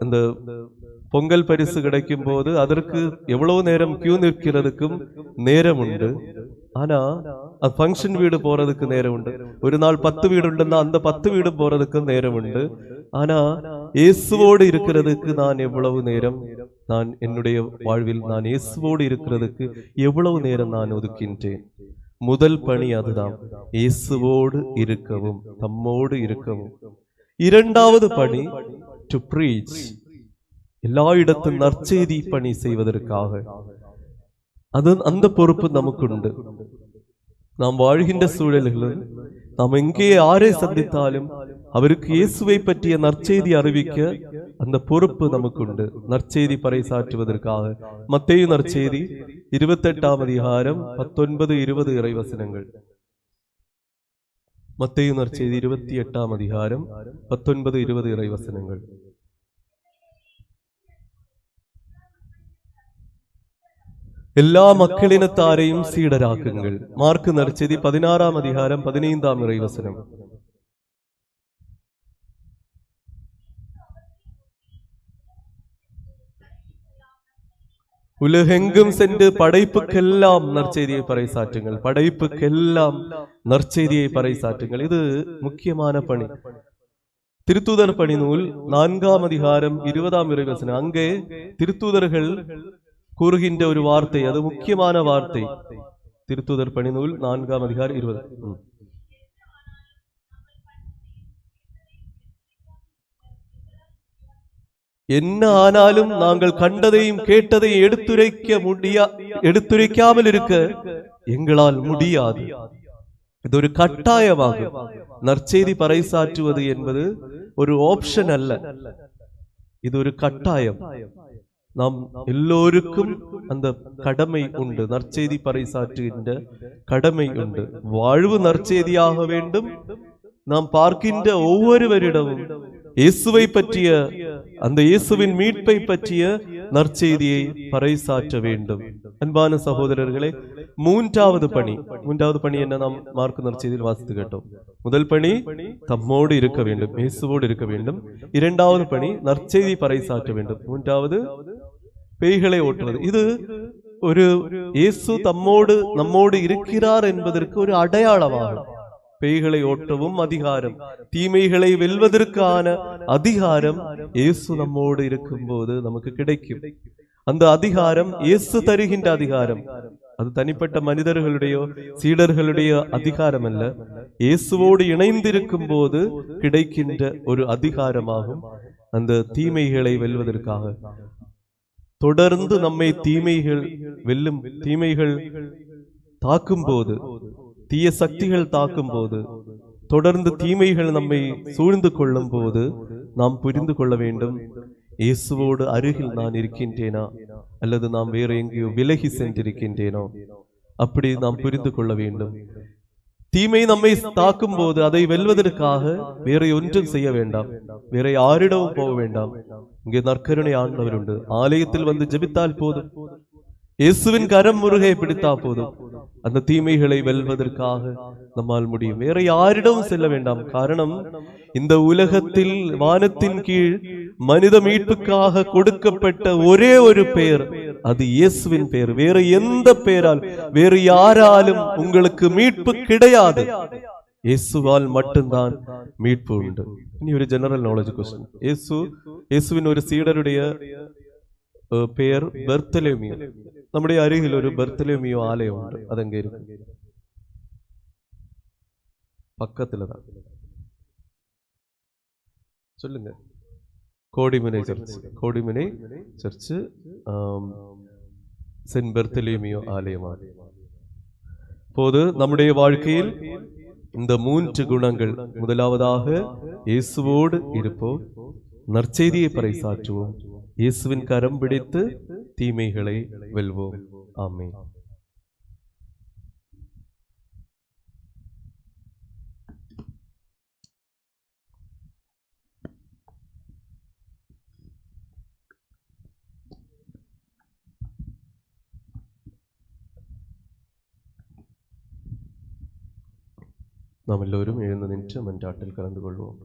இந்த பொங்கல் பரிசு கிடைக்கும் போது அதற்கு எவ்வளவு நேரம் கியூ நிற்கிறதுக்கும் நேரம் உண்டு. ஆனா அது ஃபங்க்ஷன் வீடு போறதுக்கு நேரம் உண்டு. ஒரு நாள் 10 வீடு உண்டுன்னா அந்த 10 வீடு போறதுக்கு நேரம் உண்டு. ஆனா இயேசுவோடு இருக்கிறதுக்கு நான் எவ்வளவு நேரம், நான் என்னுடைய வாழ்வில் நான் இயேசுவோடு இருக்கிறதுக்கு எவ்வளவு நேரம் நான் ஒதுக்கின்றேன். முதல் பணி அதுதான், இயேசுவோடு இருக்கவும், தம்மோடு இருக்கவும். இரண்டாவது பணி டு பிரீச், எல்லா இடத்தும் நற்செய்தி பணி செய்வதற்காக. அந்த பொறுப்பு நமக்குண்டு. நாம் வாழ்கின்ற சூழல்களில் நாம் எங்கே யாரை சந்தித்தாலும் அவருக்கு இயேசுவை பற்றிய நற்செய்தி அறிவிக்க அந்த பொறுப்பு நமக்குண்டு. நற்செய்தி பறைசாற்றுவதற்காக. மத்தேயு நற்செய்தி 28ஆம் அதிகாரம் 19-20 இறைவசனங்கள். மத்தேயு நற்செய்தி 28ஆம் அதிகாரம் 19-20 இறைவசனங்கள். எல்லா மக்களினத்தாரையும் சீடராக்குங்கள். மார்க்கு நற்செய்தி 16ஆம் அதிகாரம் 15ஆம் இறைவசனம். உலகெங்கும் சென்று படைப்புக்கெல்லாம் நற்செய்தியை பறைசாற்றுங்கள். படைப்புக்கெல்லாம் நற்செய்தியை பறைசாற்றுங்கள். இது முக்கியமான பணி. திருத்தூதர் பணி நூல் 4ஆம் அதிகாரம் 20ஆம் இறைவசனம். அங்கே திருத்தூதர்கள் கூறுகின்ற ஒரு வார்த்தை, அது முக்கியமான வார்த்தை. திருத்தூதர் பணி நூல் 4ஆம் அதிகாரம் 20. என்ன ஆனாலும் நாங்கள் கண்டதையும் கேட்டதையும் எடுத்துரைக்காமல் இருக்க எங்களால் முடியாது. இது ஒரு கட்டாயமாகும். நற்செய்தி பறைசாற்றுவது என்பது ஒரு ஆப்ஷன் அல்ல, இது ஒரு கட்டாயம். நாம் எல்லோருக்கும் அந்த கடமை உண்டு. நற்செய்தி பறைசாற்றுகின்ற கடமை உண்டு. வாழ்வு நற்செய்தியாக வேண்டும். நாம் பார்க்கின்ற ஒவ்வொருவரிடமும் இயேசுவை பற்றிய, அந்த இயேசுவின் மீட்பை பற்றிய நற்செய்தியை பறைசாற்ற வேண்டும். அன்பான சகோதரர்களே, மூன்றாவது பணி என்ன? நாம் மார்க்கு நற்செய்தியில் வாசித்து கேட்டோம். முதல் பணி தம்மோடு இருக்க வேண்டும், இயேசுவோடு இருக்க வேண்டும். இரண்டாவது பணி நற்செய்தி பறைசாற்ற வேண்டும். மூன்றாவது பேய்களை ஓட்டுவது. இது ஒரு இயேசு நம்மோடு இருக்கிறார் என்பதற்கு ஒரு அடையாளமாகும். பேய்களை ஓட்டவும் அதிகாரம், தீமைகளை வெல்வதற்கான அதிகாரம் இயேசு நம்மோடு இருக்கும் போது நமக்கு கிடைக்கும். அந்த அதிகாரம் இயேசு தருகின்ற அதிகாரம். அது தனிப்பட்ட மனிதர்களுடைய, சீடர்களுடைய அதிகாரம் அல்ல. இயேசுவோடு இணைந்திருக்கும் போது கிடைக்கின்ற ஒரு அதிகாரமாகும். அந்த தீமைகளை வெல்வதற்காக தொடர்ந்து நம்மை தீமைகள் தாக்கும் போது, தீய சக்திகள் தாக்கும் போது, தொடர்ந்து தீமைகள் நம்மை சூழ்ந்து கொள்ளும் போது நாம் புரிந்து கொள்ள வேண்டும், இயேசுவோடு அருகில் நான் இருக்கின்றேனா அல்லது நாம் வேற எங்கேயோ விலகி சென்றிருக்கின்றேனோ? அப்படி நாம் புரிந்து கொள்ள வேண்டும். தீமை நம்மை தாக்கும் போது அதை வெல்வதற்காக வேற ஒன்றும் செய்ய வேண்டாம், வேற யாரிடமும் போக வேண்டாம். இங்கே நற்கருணை ஆண்டவர் உண்டு. ஆலயத்தில் வந்து ஜெபித்தால் போதும், இயேசுவின் கரம் முருகை பிடித்தா போதும், அந்த தீமைகளை வெல்வதற்காக நம்மால் முடியும். வேற யாரிடமும் செல்ல வேண்டாம். காரணம், இந்த உலகத்தில் வானத்தின் கீழ் மனித மீட்புக்காக கொடுக்கப்பட்ட ஒரே ஒரு பெயர், அது இயேசுவின் பெயர். வேற எந்த பெயரால், வேறு யாராலும் உங்களுக்கு மீட்பு கிடையாது. இயேசுவால் மட்டும்தான் மீட்பு உண்டு. இனி ஒரு ஜெனரல் நாலேஜ் क्वेश्चन. இயேசுவின் ஒரு சீடருடைய பெயர் பெர்த்தலேமியோ. നമ്മുടെ അരികിൽ ഒരു ബെർത്തലേമിയോ ആലയമുണ്ട്. അതെങ്ക ഇരിക്കും? பக்கத்துலதான். சொல்லுங்க. கோடிமனை சர்ச். கோடிமனை சர்ச் சென்ட் பெர்த்தலேமியோ ஆலயமாக. இப்போது நம்முடைய வாழ்க்கையில் இந்த 3 குணங்கள், முதலாவதாக இயேசுவோடு இருப்போம், நற்செய்தியை பறைசாற்றுவோம், இயேசுவின் கரம் பிடித்து தீமைகளை வெல்வோம். ஆமென். நாம் எல்லோரும் எழுந்து நின்று மன்றாட்டில் கலந்து கொள்வோம்.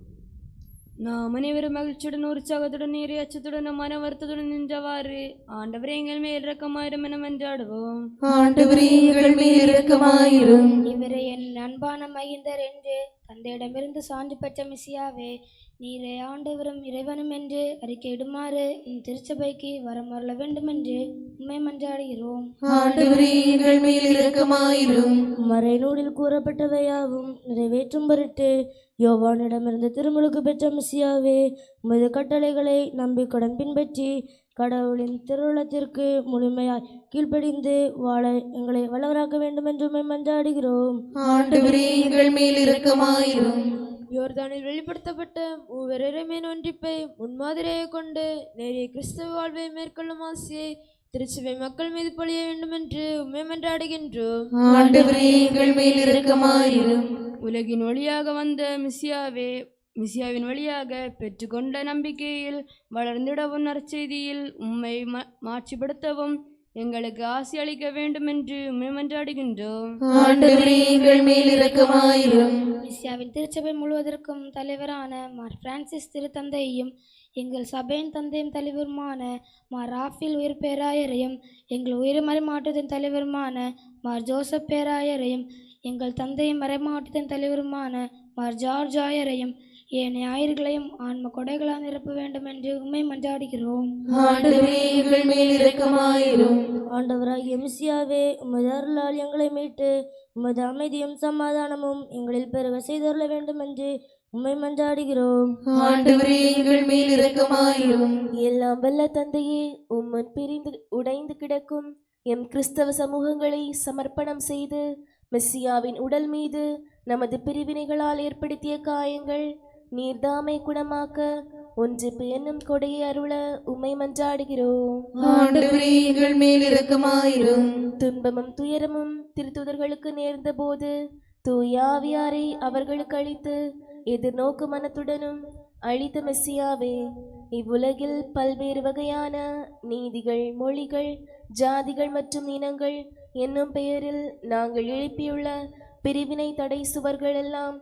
நாம் அனைவரும் மகிழ்ச்சியுடன் உற்சாகத்துடன் நீரை அச்சத்துடன் மன வருத்தத்துடன் நின்றவாறு ஆண்டவரே எங்கள் மேல் இரக்கமாயிரும் என மன்றாடுவோம். ஆண்டவரே எங்கள் மேல் இரக்கமாயிரும். இவரே என் அன்பான மகிந்தர் என்று தந்தையிடமிருந்து சான்று பெற்ற மெசியாவே, நீரே ஆண்டவரும் இறைவனும் என்று அறிக்கையிடுமாறு என் திருச்சபைக்கு வரமருள வேண்டும் என்று உம்மை மன்றாடுகிறோம். ஆண்டவரே எங்கள் மேல் இரக்கமாயிரும். மறைநூலில் கூறப்பட்டவையாவும் நிறைவேற்றும் பொருட்டு யோவானிடமிருந்து திருமுழுக்கு பெற்ற மெசியாவே, உமது கட்டளைகளை நம்பிக்கையுடன் பின்பற்றி கடவுளின் திருவுளத்திற்கு முழுமையாய் கீழ்ப்படிந்து வாழ எங்களை வல்லவராக்க வேண்டும் என்று உம்மை மன்றாடுகிறோம். ஆண்டவரே எங்கள் மேல் இரக்கமாயிரும். யோர்தானில் வெளிப்படுத்தப்பட்ட மூவரின் ஒன்றிப்பை முன்மாதிரியை கொண்டு நேரிய கிறிஸ்தவ வாழ்வை மேற்கொள்ளும் ஆசையை திருச்சபை மக்கள் மீது பொழிய வேண்டும் என்று உம்மை மன்றாடுகின்றோம். ஆண்டவரே எங்கள் மேல் இரக்கமாயிரும். உலகின் வழியாக வந்த மிசியாவின் வழியாக பெற்றுக்கொண்ட நம்பிக்கையில் வளர்ந்திடவும் நற்செய்தியில் உம்மை மாட்சிப்படுத்தவும் எங்களுக்கு ஆசி அளிக்க வேண்டும் என்று உம்மை மன்றாடுகின்றோம். ஆண்டவரே எங்கள் மேல் இரக்கமாயிரும். மிசியாவின் திருச்சபை முழுவதற்கும் தலைவரான மார் பிரான்சிஸ் திருத்தந்தையும் எங்கள் சபையின் தந்தையும் தலைவருமான மார் ராஃபில் உயிர் பேராயரையும் எங்கள் உயிர் மறைமாற்றத்தின் தலைவருமான மார் ஜோசப் பேராயரையும் எங்கள் தந்தையும் மறைமாற்றத்தின் தலைவருமான மார் ஜார்ஜ் ஆயரையும் என் ஞாயிறுகளையும் ஆன்ம கொடைகளால் நிரப்ப வேண்டும் என்று உம்மை மன்றாடுகிறோம். ஆண்டவரே எங்கள் மேல் இரக்கமாயிரும். ஆண்டவராகிய மெசியாவே, உமது அருளால் எங்களை மீட்டு உமது அமைதியும் சமாதானமும் எங்களில் பெருக செய்தருள வேண்டும் என்று உம்மை மன்றாடுகிறோம். ஆண்டவரே எங்கள் மேல் இரக்கமாயிரும். எல்லாம் வல்ல தந்தையே, உம்மன் பிரிந்து உடைந்து கிடக்கும் எம் கிறிஸ்தவ சமூகங்களை சமர்ப்பணம் செய்து மெஸ்ஸியாவின் உடல் மீது நமது பிரிவினைகளால் ஏற்படுத்திய காயங்கள் நீர்தாமை குணமாக்க ஒன்றிப்பு என்னும் கொடையை அருள உம்மை மன்றாடுகிறோம். ஆண்டவரே எங்கள் மேல் இரக்கமாயிரும். துன்பமும் துயரமும் திருத்துதர்களுக்கு நேர்ந்த போது தூயாவியாரை அவர்களுக்கு அளித்து எதிர்நோக்கு மனத்துடனும் அளித்த மெஸ்ஸியாவே, இவ்வுலகில் பல்வேறு வகையான நீதிகள், மொழிகள், ஜாதிகள் மற்றும் இனங்கள் என்னும் பெயரில் நாங்கள் எழுப்பியுள்ள பிரிவினை தடை சுவர்கள் எல்லாம்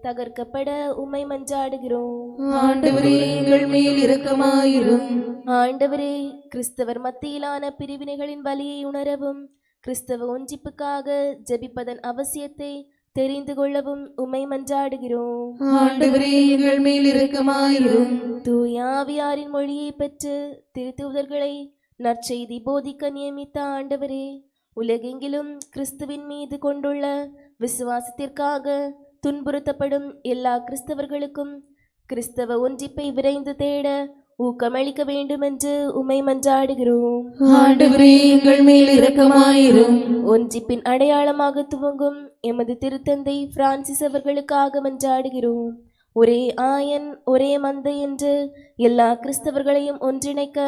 தகர்க்கப்பட உம்மை மன்றாடுகிறோம். ஆண்டவரே எங்கள் மேல் இரக்கமாயிரும். ஆண்டவரே, கிறிஸ்தவர் மத்தியிலான பிரிவினைகளின் வலியை உணரவும் கிறிஸ்தவ ஒன்றிப்புக்காக ஜெபிப்பதன் அவசியத்தை தெரிந்து கொள்ளவும் உம்மை மன்றாடுகிறோம். ஆண்டவரே எங்கள் மேல் இரக்கமாயிரும். தூயாவியாரின் மொழியை பெற்று திருத்தூதர்களை நற்செய்தி போதிக்க நியமித்த ஆண்டவரே, உலகெங்கிலும் கிறிஸ்துவின் மீது கொண்டுள்ள விசுவாசத்திற்காக துன்புறுத்தப்படும் எல்லா கிறிஸ்தவர்களுக்கும் கிறிஸ்தவ ஒன்றிப்பை விரைந்து தேட ஊக்கமளிக்க வேண்டும் என்று உம்மை மன்றாடுகிறோம். ஆண்டவரே எங்கள் மேல் இரக்கமாயிரும். ஒன்றிப்பின் அடையாளமாக துவங்கும் எமது திருத்தந்தை பிரான்சிஸ் அவர்களுக்காக மன்றாடுகிறோம். ஒரே ஆயன் ஒரே மந்தை என்று எல்லா கிறிஸ்தவர்களையும் ஒன்றிணைக்க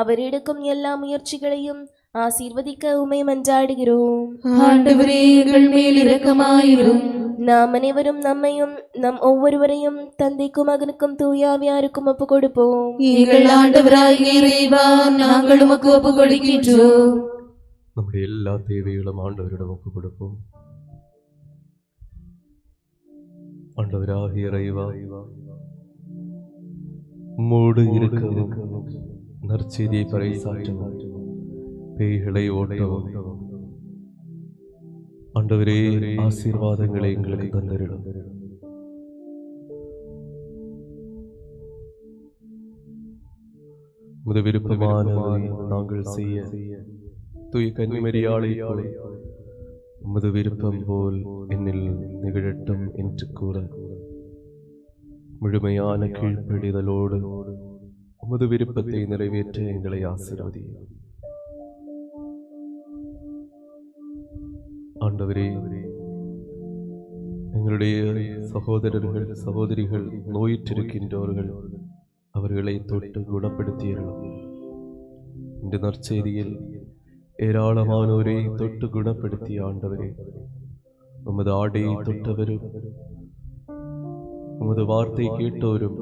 அவர் எடுக்கும் எல்லா முயற்சிகளையும் ஆசீர்வதிக்க உம்மை மன்றாடுகிறோம். ஆண்டவரே எங்கள் மேல் இரக்கமாயிரும். நாம் அனைவரும் நம்மையும் நம் ஒவ்வொருவரையும் தந்தைக்கும் மகனுக்கும் தூயாவியாருக்கும் ஒப்பு கொடுப்போம். எங்கள் ஆண்டவராகிய இறைவா, நாங்கள் உமக்கு ஒப்பு கொடுக்கின்றோம். நம்முடைய எல்லா தேவைகளும் ஆண்டவரிடம் ஒப்புக் கொடுப்போம். ஆண்டவராகிய இறைவா, உம்மோடு இருக்கவும் நற்செய்தியை பறைசாற்றவும் பேய்களை ஓட்டவும் ஆண்டவரே ஆசீர்வாதங்களை எங்களுக்கு தந்தரிடும். உமது விருப்பமானதை நாங்கள் செய்ய தூய கன்னிமரியாளை போல உமது விருப்பம் போல் என்னில் நிகழட்டும் என்று கூற முழுமையான கீழ்ப்படிதலோடு உமது விருப்பத்தை நிறைவேற்ற எங்களை ஆசீர்வதியும். ஆண்டவரே, எங்களுடைய சகோதரர்கள் சகோதரிகள் நோயிற்றிருக்கின்றவர்கள் அவர்களை தொட்டு குணப்படுத்தியர்களும் இந்த நற்செய்தியில் ஏராளமானோரை தொட்டு குணப்படுத்திய ஆண்டவரே, உமது ஆடையை தொட்டவரும் உமது வார்த்தை கேட்டோரும்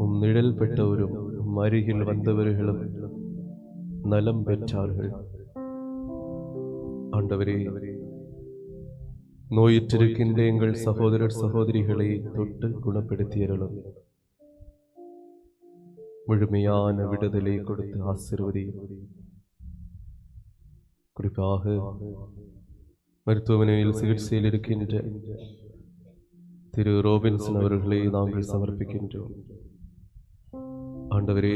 உம் நிழல் பெற்றவரும் உம் அருகில் வந்தவர்களும் நலம் பெற்றார்கள். ஆண்டவரே, நோயிற்றிருக்கின்ற எங்கள் சகோதரர் சகோதரிகளை தொட்டு குணப்படுத்தியர்களும் முழுமையான விடுதலை கொடுத்து ஆசீர்வதியும். குறிப்பாக மருத்துவமனையில் சிகிச்சையில் இருக்கின்ற திரு ரோபின்சன் அவர்களை நாங்கள் சமர்ப்பிக்கின்றோம். ஆண்டவரே,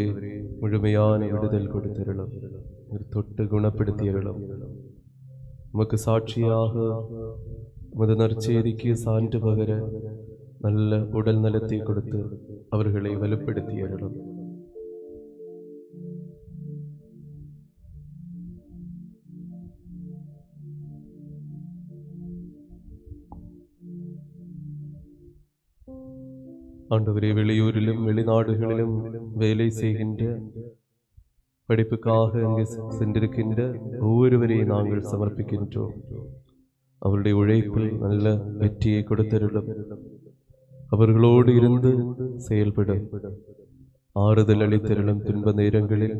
முழுமையான விடுதல் கொடுத்திரளும், தொட்டு குணப்படுத்தியர்களும் உமக்கு சாட்சியாக உமது நற்செய்திக்கு சான்று பகர நல்ல உடல் நலத்தை கொடுத்து அவர்களை வலுப்படுத்தியர்களும். ஆண்டவரே, வெளியூரிலும் வெளிநாடுகளிலும் வேலை செய்கின்ற படிப்புக்காக அங்கே சென்றிருக்கின்ற ஒவ்வொருவரையும் நாங்கள் சமர்ப்பிக்கின்றோம். அவருடைய உழைப்பில் நல்ல வெற்றியை கொடுத்தருளும். அவர்களோடு இருந்து செயல்படும் ஆறுதல் அளித்தருளும் துன்ப நேரங்களில்.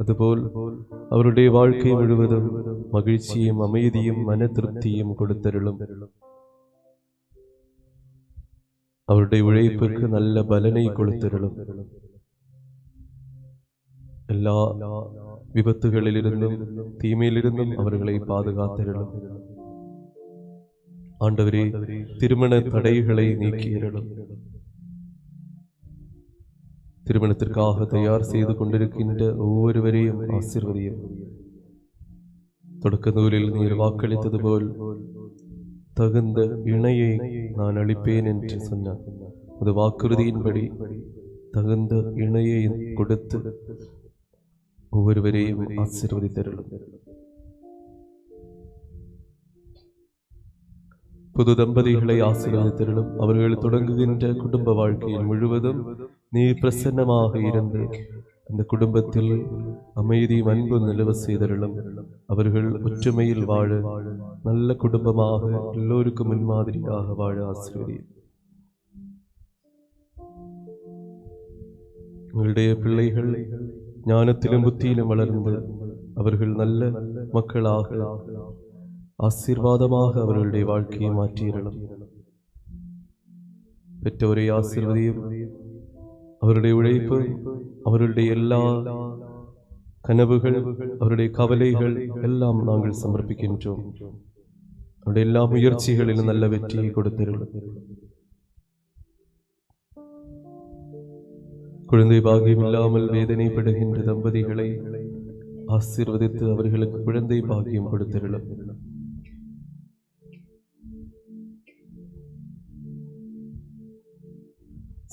அதுபோல் அவருடைய வாழ்க்கை முழுவதும் மகிழ்ச்சியும் அமைதியும் மன திருப்தியும் கொடுத்தருளும். அவருடைய உழைப்புக்கு நல்ல பலனை கொடுத்திருளும். எல்லா விபத்துகளிலிருந்தும் தீமையிலிருந்தும் அவர்களை பாதுகாத்திருளும். ஆண்டவரே, திருமண தடைகளை நீக்கியிருளும். திருமணத்திற்காக தயார் செய்து கொண்டிருக்கின்ற ஒவ்வொருவரையும் ஆசீர்வதியும். தொடக்க நூலில் நீர் வாக்களித்தது போல் தகுந்த இணையை நான் அளிப்பேன் என்று சொன்னார். அது வாக்குறுதியின்படி தகுந்த இணையை கொடுத்து ஒவ்வொருவரையும் ஆசீர்வதித்தருளும். புது தம்பதிகளை ஆசீர்வதித்தருளும். அவர்கள் தொடங்குகின்ற குடும்ப வாழ்க்கையில் முழுவதும் நீ பிரசன்னமாக இருந்து அந்த குடும்பத்தில் அமைதி அன்பு நிலவ செய்தருளும். அவர்கள் ஒற்றுமையில் வாழ நல்ல குடும்பமாக எல்லோருக்கும் முன்மாதிரியாக வாழ ஆசீர்வதியும். உங்களுடைய பிள்ளைகள் ஞானத்திலும் புத்தியிலும் வளர்ந்து அவர்கள் நல்ல மக்களாக ஆசீர்வாதமாக அவர்களுடைய வாழ்க்கையை மாற்றியிருளும். பெற்றோரை ஆசீர்வதியும். அவருடைய உழைப்பு, அவருடைய எல்லா கனவுகள், அவருடைய கவலைகள் எல்லாம் நாங்கள் சமர்ப்பிக்கின்றோம். அவருடைய எல்லா முயற்சிகளிலும் நல்ல வெற்றியை கொடுத்திருளும். குழந்தை பாக்கியம் இல்லாமல் வேதனைப்படுகின்ற தம்பதிகளை ஆசீர்வதித்து அவர்களுக்கு குழந்தை பாக்கியம் கொடுத்திருளும்.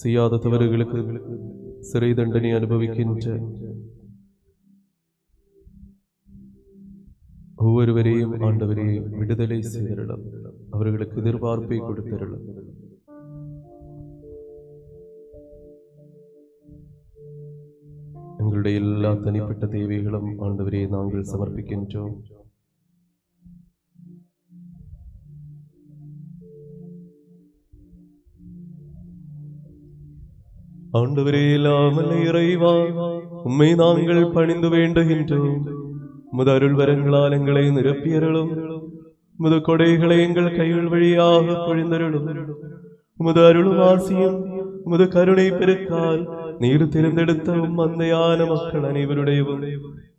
செய்யாத தவறுகளுக்கு சிறை தண்டனை அனுபவிக்கின்ற ஒவ்வொருவரையும் ஆண்டவரே விடுதலை செய்திருளும். அவர்களுக்கு எதிர்பார்ப்பை கொடுத்திருளும். எங்களுடைய எல்லா தனிப்பட்ட தேவைகளும் ஆண்டவரே நாங்கள் சமர்ப்பிக்கின்றோம். ஆண்டவரே, இல்லாமல் இறைவா, உம்மை நாங்கள் பணிந்து வேண்டுகின்றோம். உமது அருள் வரங்களால் எங்களை நிரப்பியருளும். உமது கொடைகளை எங்கள் கைகள் வழியாக பொழிந்தருளும். உமது அருளும் ஆசியும் உமது கருணை பெருக்கால் நீர் தேர்ந்தெடுத்த மந்தையான மக்கள் அனைவருடையவும்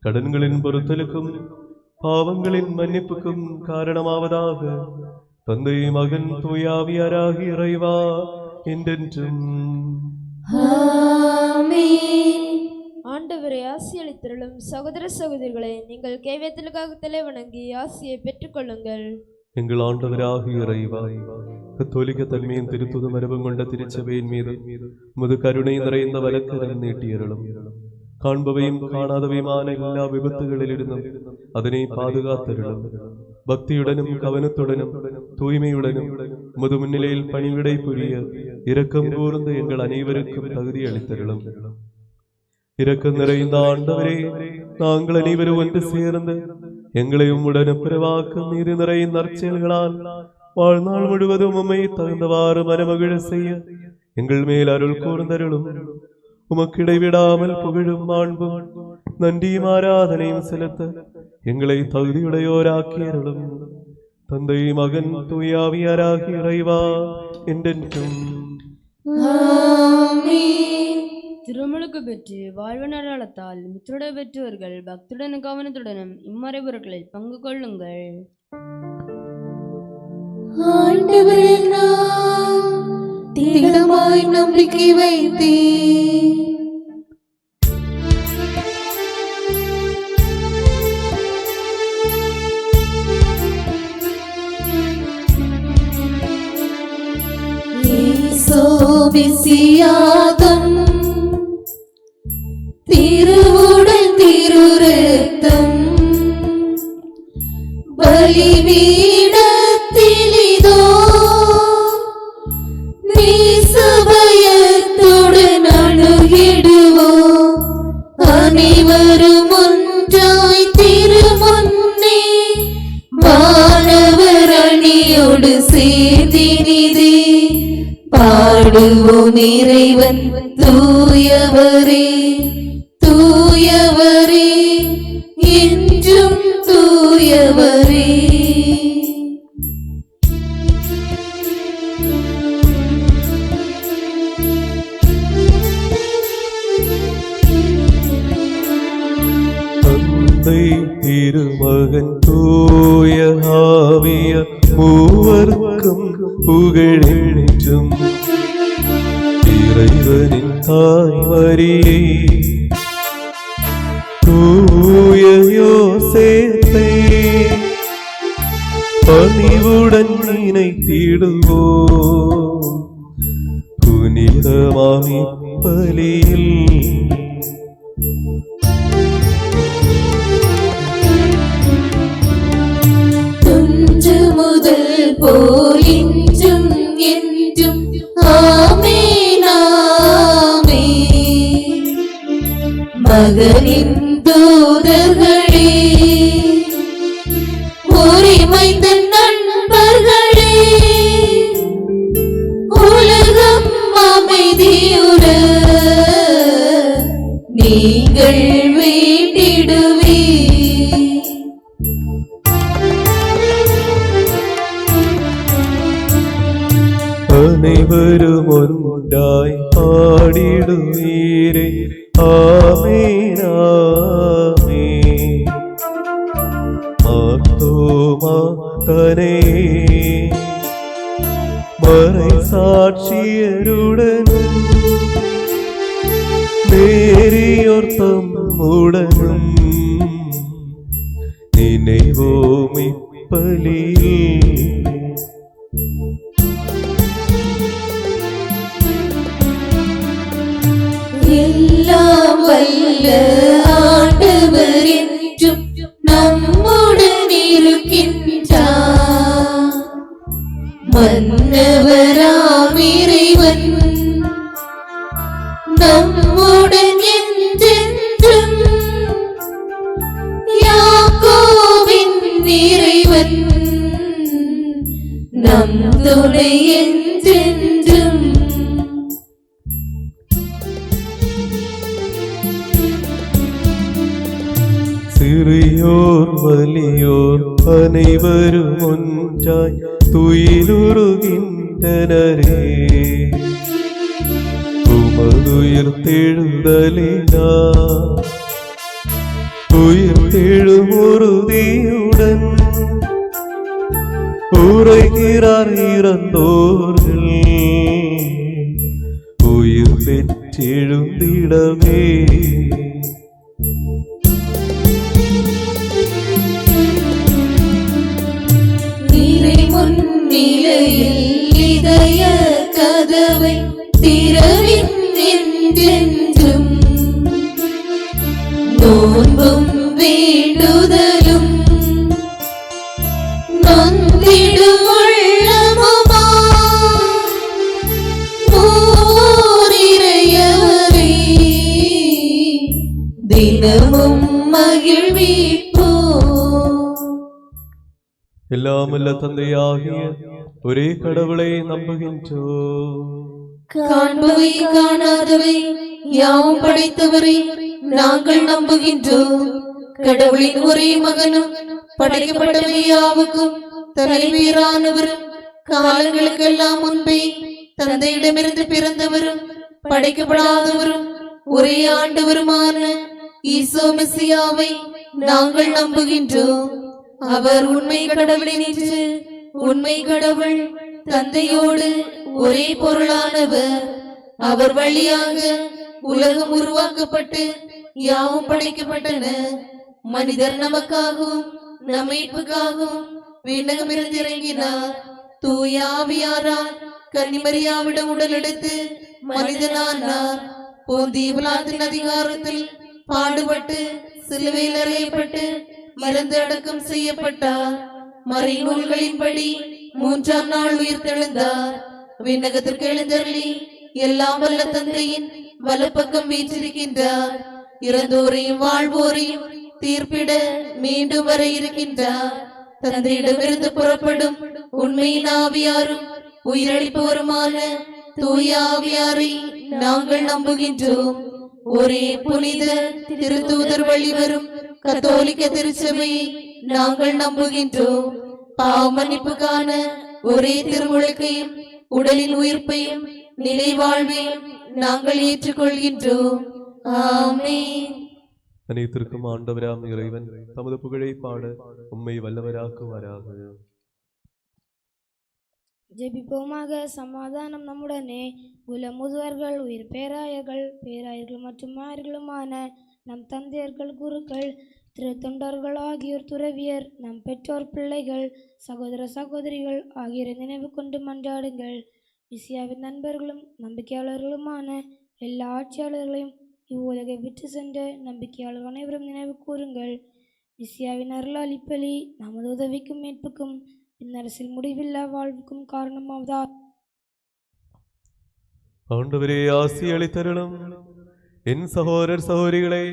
கடன்களின் பொறுத்தலுக்கும் பாவங்களின் மன்னிப்புக்கும் காரணமாவதாக. தந்தை, மகன், தூயாவியாராகி இறைவா என்றென்றும். ஆண்டவரை ஆசியளித்தருளும். சகோதர சகோதரிகளே, நீங்கள் கைவேத்தலுக்காக தலை வணங்கி ஆசியை பெற்றுக்கொள்ளுங்கள். எங்கள் ஆண்டவராகிய இறைவா, கத்தோலிக்க தன்மையின் திருத்துது மரபம் கொண்ட திருச்சபையின் மீது உமது கருணை நிறைந்த வலக்கரம் நீட்டியருளும். காண்பவையும் காணாதவையுமான எல்லா விபத்துகளிலிருந்தும் அதனை பாதுகாத்தருளும். பக்தியுடனும் கவனத்துடனும் தூய்மையுடனும் உமது முன்னிலையில் பணிவிடை புரிய இரக்கம் கூர்ந்த எங்கள் அனைவருக்கும் தகுதி அளித்தருளும். இரக்கம் நிறைந்த ஆண்டவரே, நாங்கள் அனைவரும் ஒன்று சேர்ந்து எங்களையும் உடனே பிறவாக்கும் நீர் நிறைந்த நற்செயல்களால் வாழ்நாள் முழுவதும் உம்மை தகுந்தவாறு மனமகிழ செய்ய எங்கள் மேல் அருள் கூர்ந்தருளும். உமக்கு இடைவிடாமல் புகழும் மாண்பும் நன்றியும் ஆராதனையும் செலுத்த எங்களை தகுதியுடையோராக்கியருளும். தந்தை, மகன், தூயாவியாராகி இறைவா என்றென்றும். திருமுழுக்கு பெற்று வாழ்வன் அடையாளத்தால் மித்ருட பெற்றவர்கள் பக்துடனும் கவனத்துடனும் இம்மறைபொருட்களில் பங்கு கொள்ளுங்கள். ஆண்டவரே, நான் திடமாய் நம்பிக்கை வைத்தேன். ஈசோபிசியாதம் திருவுடல் திருரத்தம் பலிபீடத்திலிதோ நீசபயத்துடன் அணுகிடுவோம். அனைவரும் ஒன்றாய் திருமுன்னே வானவர் அணியோடு சேர்ந்தினிதே பாடுவோம். இறைவன் தூயவரே, தூயவரே, என்றும் தூயவரே. தந்தை, திருமகன், தூய ஆவிய மூவர்க்கும் புகழெழும். இறைவனின் தாய் மரியே, தூய யோசேப்பை பணிவுடன் நினைத்திடுவோம். புனிதமாமி பலியில் துன்று முதல் போல் இன்றும் என்றும் ஆமென், ஆமென். மகனின் தூதர்களே, உரிமைந்த நண்பர்களே, உலகம் அமைதியுற நீங்கள் வேண்டிடுவே. அனைவரும் ஒன்றாய் பாடிடுவீரே. ஆமென், ஆமென். மார்த்தோமா தனே மறை சாட்சியருடனும் நேரியோர் தம்முடனும் நினைவோம் இப்பலியில். எல்லாம் வல்ல ஆண்டவர் என்றும் நம்முடன் இருக்கின்றார். மன்னவராம் இறைவன் நம்முடன் என்றென்றும். யாக்கோபின் இறைவன் நம் துணை என்றென்றும். சிறியோர் வலியோர் அனைவரும் ஒன்றாய் துயிலுருகின்றனரே. உமதுயிர் தெழுதலினார் உயிர் தெழும் உறுதியுடன் உரைகிறார் இறந்தோர்கள் உயிர் பெற்றெழுந்திடவே. முன்னிலையில் இதய கதவை திறவின் என்றென்றும் நோன்பும் வேண்டுதலும் நொந்திடும் உள்ளமுமா ஓரிரையவரே தினமும் மகிழ்விப்போ. எல்லாம் அல்ல தந்தையாகிய ஒரே கடவுளை நம்புகின்றோம். காண்பவை காணாதவை யாவும் படைத்தவரை நாங்கள் நம்புகின்றோம். கடவுளின் ஒரே மகனும் படைக்கப்பட்டவை யாவுக்கும் தலைவீரானவரும் காலங்களுக்கெல்லாம் முன்பே தந்தையிடமிருந்து பிறந்தவரும் படைக்கப்படாதவரும் ஒரே ஆண்டவருமான ஈசோ மெசியாவை நாங்கள் நம்புகின்றோம். அவர் உண்மை கடவுளினின்று உண்மை கடவுள், தந்தையோடு ஒரே பொருளானவர். அவர் வழியாக உலகம் உருவாக்கப்பட்டு யாவும் படைக்கப்பட்டன. மனிதர் நமக்காகவும் நம் மீட்புக்காகவும் விண்ணகமிருந்து இறங்கினார். தூய ஆவியாரால் கன்னிமரியாவிடம் உடலெடுத்து மனிதனானார். போந்திய பிலாத்தின் அதிகாரத்தில் பாடுபட்டு சிலுவையில் அறையப்பட்டு இறந்து அடக்கம் செய்யப்பட்டார். மறை நூல்களின்படி 3ஆம் நாள் உயிர் தெழுந்தார். விண்ணகத்திற்கு எழுந்தருளி எல்லாம் வல்ல தந்தையின் வலப்பக்கம் வீற்றிருக்கின்றார். இறந்தோரையும் வாழ்வோரையும் தீர்ப்பிட மீண்டும் வர இருக்கின்றார். தந்தையிடமிருந்து புறப்படும் உண்மையின் ஆவியாரும் உயிரளிப்பவருமான தூய ஆவியாரை நாங்கள் நம்புகின்றோம். ஒரே புனித திருத்தூதர் வழிவரும் கத்தோலிக்க திருச்சபையை நாங்கள் நம்புகின்றோம். பாவ மன்னிப்புக்கான ஒரே திருமுழுக்கையும் உடலின் உயிர்ப்பையும் நிலை வாழ்வையும் நாங்கள் ஏற்றுக்கொள்கின்றோம். ஆமென். அனைத்திற்கும் ஆண்டவராம் இறைவன் தமது புகழை பாட உம்மை வல்லவராக்குவாராக. ஜெபிப்போமாக. சமாதானம் நம்முடனே. குல முதுவர்கள், உயிர் பேராயர்கள் மற்றும் மாயர்களுமான நம் தந்தையர்கள், குருக்கள், திருத்தொண்டர்கள் ஆகியோர், துறவியர், நம் பெற்றோர், பிள்ளைகள், சகோதர சகோதரிகள் ஆகியோரை நினைவு கொண்டு மன்றாடுங்கள். மிசியாவின் நண்பர்களும் நம்பிக்கையாளர்களுமான எல்லா ஆட்சியாளர்களையும் இவ்வுலகை விட்டு சென்ற நம்பிக்கையாளர் அனைவரும் நினைவு கூறுங்கள். மிசியாவின் அருளால் இப்பலி நமது உதவிக்கும் மீட்புக்கும் பின்னரசில் முடிவில்லா வாழ்வுக்கும் காரணமாவதா. ஆண்டவரே ஆசி அளித்தருளும். என் சகோதரர் சகோதரிகளை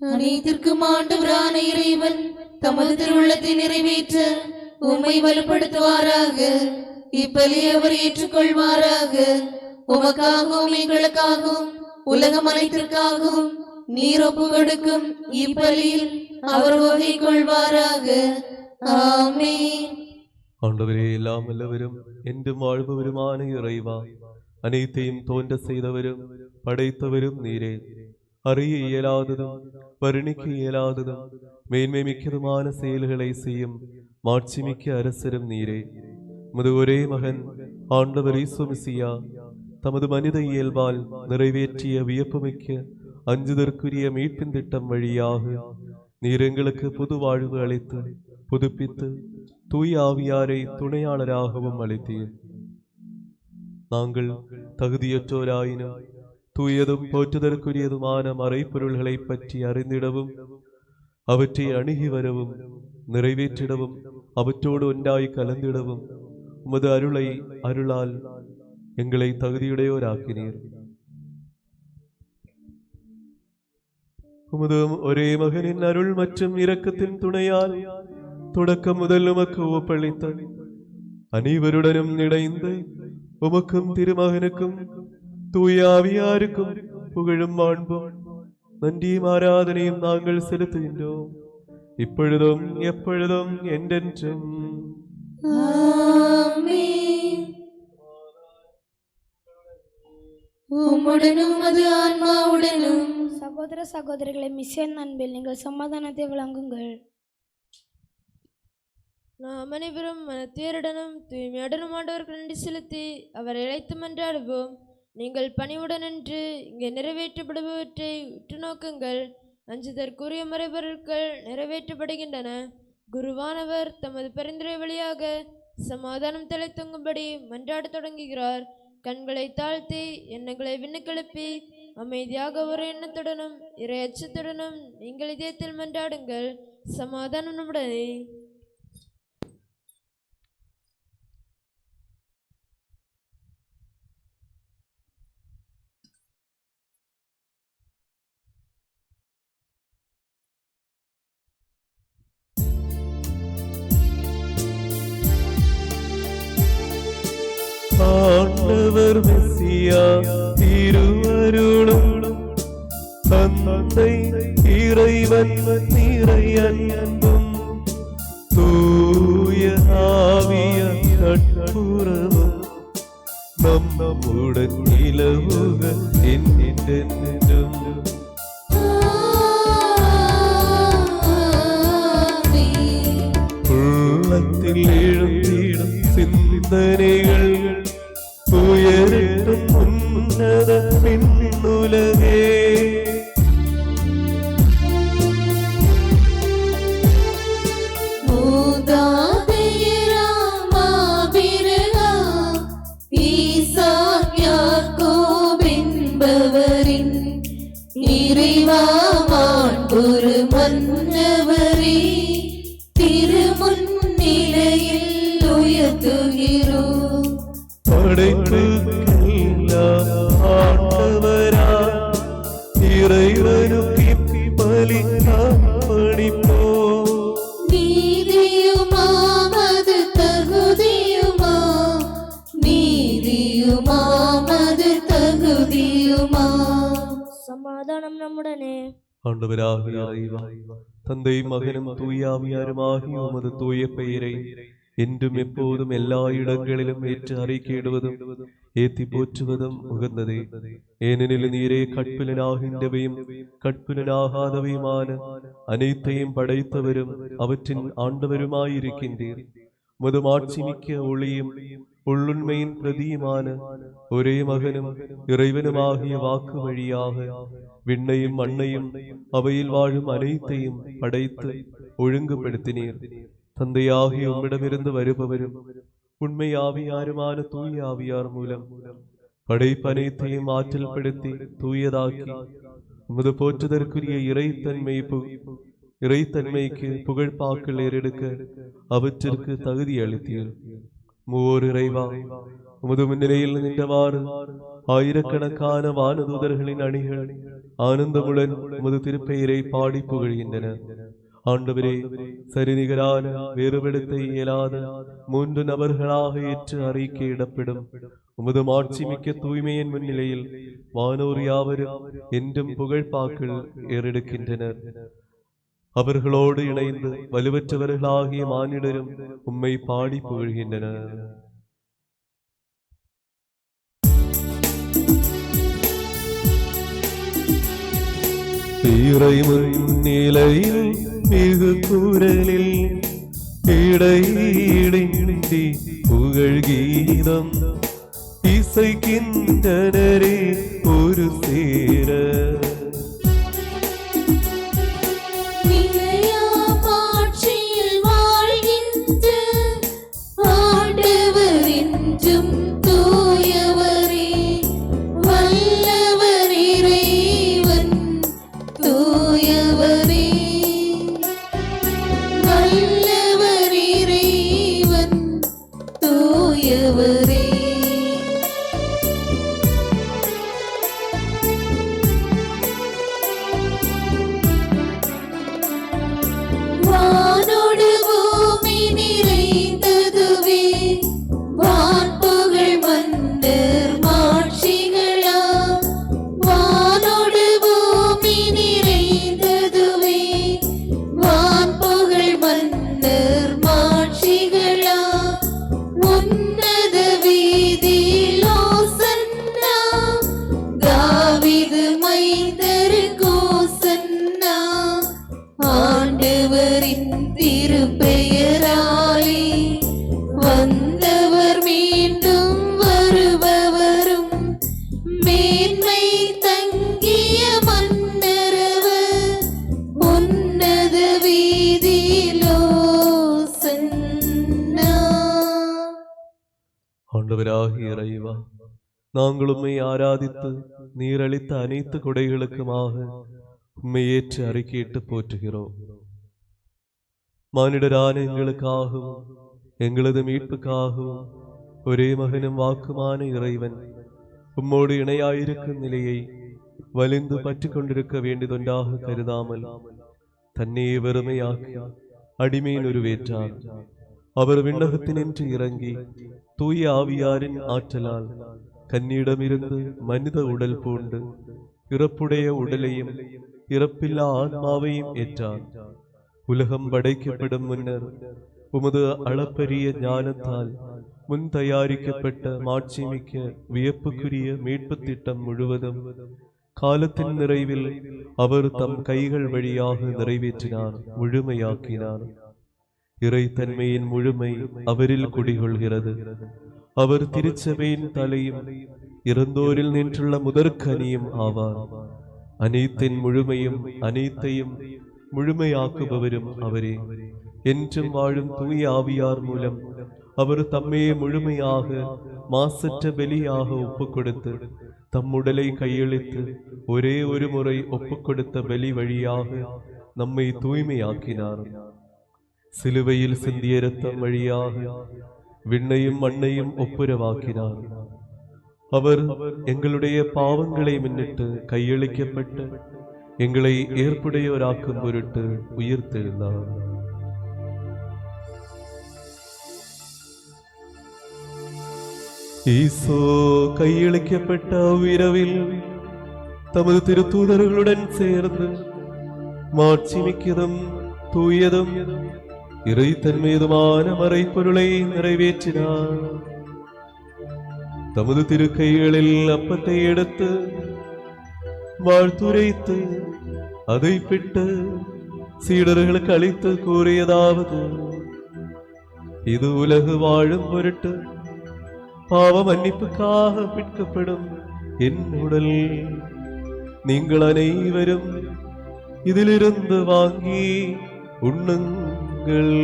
அனைத்திற்கும் ஆண்டவரான இறைவன் தமது திருவுள்ளத்தை நிறைவேற்ற உம்மை வலுப்படுத்துவாராக. இப்பலி அவர் ஏற்றுக்கொள்வாராக. உமக்காகவும் எங்களுக்காகவும் உலகம் அனைத்திற்காகவும் நீர் ஒப்பு கொடுக்கும் இப்பலியில் அவர் வகை கொள்வாராக. ஆமென். ஆண்டவரே எல்லாம் வல்லவரும் என்றும் வாழ்பவருமான இறைவா, அனைத்தையும் தோன்ற செய்தவரும் படைத்தவரும் நீரே. அறிய இயலாததும் வர்ணிக்க இயலாததும் மேன்மை மிக்கதுமான செயல்களை செய்யும் மாட்சிமிக்க அரசரும் நீரே. உமது ஒரே மகன் ஆண்டவர் இயேசு மெசியா தமது மனித இயல்பால் நிறைவேற்றிய வியப்புமிக்க அஞ்சுதற்குரிய மீட்பின் திட்டம் வழியாக நீர் எங்களுக்கு புது வாழ்வு அளித்து புதுப்பித்து தூய ஆவியாரை துணையாளராகவும் அளித்தீர். நாங்கள் தகுதியற்றோராயினும் தூயதும் போற்றுதற்குரியதுமான மறைப்பொருள்களை பற்றி அறிந்திடவும் அவற்றை அணுகி வரவும் நிறைவேற்றிடவும் அவற்றோடு ஒன்றாய் கலந்திடவும் உமது அருளால் எங்களை தகுதியுடையோராக்கினீர். உமது ஒரே மகனின் அருள் மற்றும் இரக்கத்தின் துணையால் தொடக்கம் முதல் உமக்கு ஒப்பளித்த அனைவருடனும் இணைந்து உமக்கும் திருமகனுக்கும் தூய ஆவியாருக்கும் புகழும் மாண்பும் நன்றியும் ஆராதனையும் நாங்கள் செலுத்துகின்றோம், இப்பொழுதும் எப்பொழுதும் என்றென்றும். ஆமென். உம்முடனும் அது ஆன்மாவுடனும். சகோதர சகோதரிகளை மிஷன் அன்பில் நீங்கள் சமாதானத்தை வழங்குங்கள். நாம் அனைவரும் மனத்தேருடனும் தூய்மையுடனும் ஆண்டவருக்கு நன்றி செலுத்தி அவர் இழைத்து மன்றாடுவோம். நீங்கள் பணிவுடன் நின்று இங்கே நிறைவேற்றப்படுபவற்றை உற்று நோக்குங்கள். அஞ்சுதற்குரிய மறைபொருட்கள் நிறைவேற்றப்படுகின்றன. குருவானவர் தமது பரிந்துரை வழியாக சமாதானம் தலைத்தொங்கும்படி மன்றாடத் தொடங்குகிறார். கண்களை தாழ்த்தி எண்ணங்களை விண்ணுக்கெழுப்பி அமைதியாக ஒரு எண்ணத்துடனும் இறை அச்சத்துடனும் நீங்கள் இதயத்தில் மன்றாடுங்கள். சமாதானம் நம்முடனே. ஆண்டவர் மெசியா திருவருளும் தந்தை இறைவன் நிறை அன்பும் தூய ஆவிய நட்புறவும் நம்முடன் நிலவுக என்றென்றும். உள்ளத்தில் எழுந்திடும் சிந்தனைகள் உயரட்டும் உன்னத விண்ணுலகே. ஒரு மன்னவரே திருமுன்னிலையில் உயர்த்துகிறோம். படைப்புக்கெல்லாம் ஆண்டவரா இறைவனுக்கு பலி அர்ப்பணிப்போம். நீதியுமாமது தகுதியுமா, நீதியுமாமது தகுதியுமா. சமாதானம் நம்முடனே. ஆண்டவராகிய இறைவா, தந்தை மகனும் தூயாவியாருமாகிய உமது தூய பெயரை என்றும் எப்போதும் எல்லா இடங்களிலும் ஏற்று அறிக்கையிடுவதும் ஏத்தி போற்றுவதும் உகந்ததே. ஏனெனில் நீரே கற்புலனாகின்றவையும் கற்புலனாகாதவையுமான அனைத்தையும் படைத்தவரும் அவற்றின் ஆண்டவருமாயிருக்கின்றீர். உமது மாட்சிமிக்க ஒளியும் உள்ளுண்மையின் பிரதியுமான ஒரே மகனும் இறைவனுமாகிய வாக்கு வழியாக விண்ணையும் மண்ணையும் அவையில் வாழும் அனைத்தையும் படைத்து ஒழுங்குபடுத்தினீர். தந்தையாகிய உம்மிடமிருந்து வருபவரும் உண்மை ஆவியாருமான தூய ஆவியார் மூலம் படைப்பனைத்தையும் ஆற்றல் படுத்தி தூயதாக்கி உமது போற்றுதற்குரிய இறைத்தன்மைக்கு புகழ்பாக்கள் ஏறெடுக்க அவற்றிற்கு தகுதி அளித்தீர். மூவோர் இறைவா, உமது முன்னிலையில் நின்றவாறு ஆயிரக்கணக்கான வானதூதர்களின் அணிகள் ஆனந்தமுடன் உமது திருப்பெயரை பாடி புகழ்கின்றன. ஆண்டவரே, சரிநிகரான வேறுபடுத்த இயலாத மூன்று நபர்களாக ஏற்று அறிக்கையிடப்படும் உமது மாட்சிமிக்க தூய்மையின் முன்னிலையில் வானோர் யாவரும் என்றும் புகழ்பாக்கள் ஏறெடுக்கின்றனர். அவர்களோடு இணைந்து வலுவற்றவர்களாகிய மானிடரும் உம்மை பாடி புகழ்கின்றனர். முன்னிலையில் மிகு குரலில் இடையிடைந்தி புகழ் கீதம் இசைக்கின்றனரே ஒரு சேர. வான்புகழ் மன்னர் மாட்சிகளா, வானோ ஆண்டவராகிய இறைவா, நாங்கள் உம்மை ஆராதித்து நீரளித்த அனைத்து கொடைகளுக்குமாக உம்மை ஏற்று அறிக்கையிட்டு போற்றுகிறோம். மானிடரான எங்களுக்காகவும் எங்களது மீட்புக்காகவும் ஒரே மகனும் வாக்குமான இறைவன் உம்மோடு இணையாயிருக்கும் நிலையை வலிந்து பற்றி கொண்டிருக்க வேண்டியதொன்றாக கருதாமல் தன்னையே வெறுமையாக்கி அடிமையின் உருவேற்றார். அவர் விண்ணகத்தினின்று இறங்கி தூய ஆவியாரின் ஆற்றலால் கன்னியிடமிருந்து மனித உடல் பூண்டு இறப்புடைய உடலையும் இறப்பில்லா ஆன்மாவையும் ஏற்றார். உலகம் படைக்கப்படும் முன்னர் உமது அளப்பரிய ஞானத்தால் முன் தயாரிக்கப்பட்ட மாட்சிமிக்க வியப்புக்குரிய மீட்பு திட்டம் முழுவதும் காலத்தின் நிறைவில் அவர் தம் கைகள் வழியாக நிறைவேற்றினார், முழுமையாக்கினார். இறைத்தன்மையின் முழுமை அவரில் குடிகொள்கிறது. அவர் திருச்சபையின் தலையும் இறந்தோரில் நின்றுள்ள முதற்கனியும் ஆவார். அனைத்தின் முழுமையும் அனைத்தையும் முழுமையாக்குபவரும் அவரே. என்றும் வாழும் தூய ஆவியார் மூலம் அவர் தம்மையே முழுமையாக மாசற்ற பலியாக ஒப்புக் கொடுத்து தம் உடலை கையளித்து ஒரே ஒரு முறை ஒப்புக் கொடுத்த பலி வழியாக நம்மை தூய்மையாக்கினார். சிலுவையில் சிந்திய இரத்தம் வழியாக விண்ணையும் மண்ணையும் ஒப்புரவாக்கினார். அவர் எங்களுடைய பாவங்களை முன்னிட்டு கையளிக்கப்பட்டு எங்களை ஏற்புடையோராக்கும் பொருட்டு உயிர்த்தெழுந்தார். ஈசோ கையளிக்கப்பட்ட அவ்விரவில் தமது திருத்தூதர்களுடன் சேர்ந்து மாட்சிமிக்கதும் தூயதும் இறைத்தன்மையுமான மறைப்பொருளை நிறைவேற்றினார். தமது திருக்கைகளில் அப்பத்தை எடுத்து வாழ்த்துரைத்து அதை பிட்டு சீடர்களுக்கு அளித்து கூறியதாவது: இது உலகு வாழும் பொருட்டு பாவ மன்னிப்புக்காக பிற்கப்படும் என் உடல். நீங்கள் அனைவரும் இதிலிருந்து வாங்கி உண்ணுங்கள்.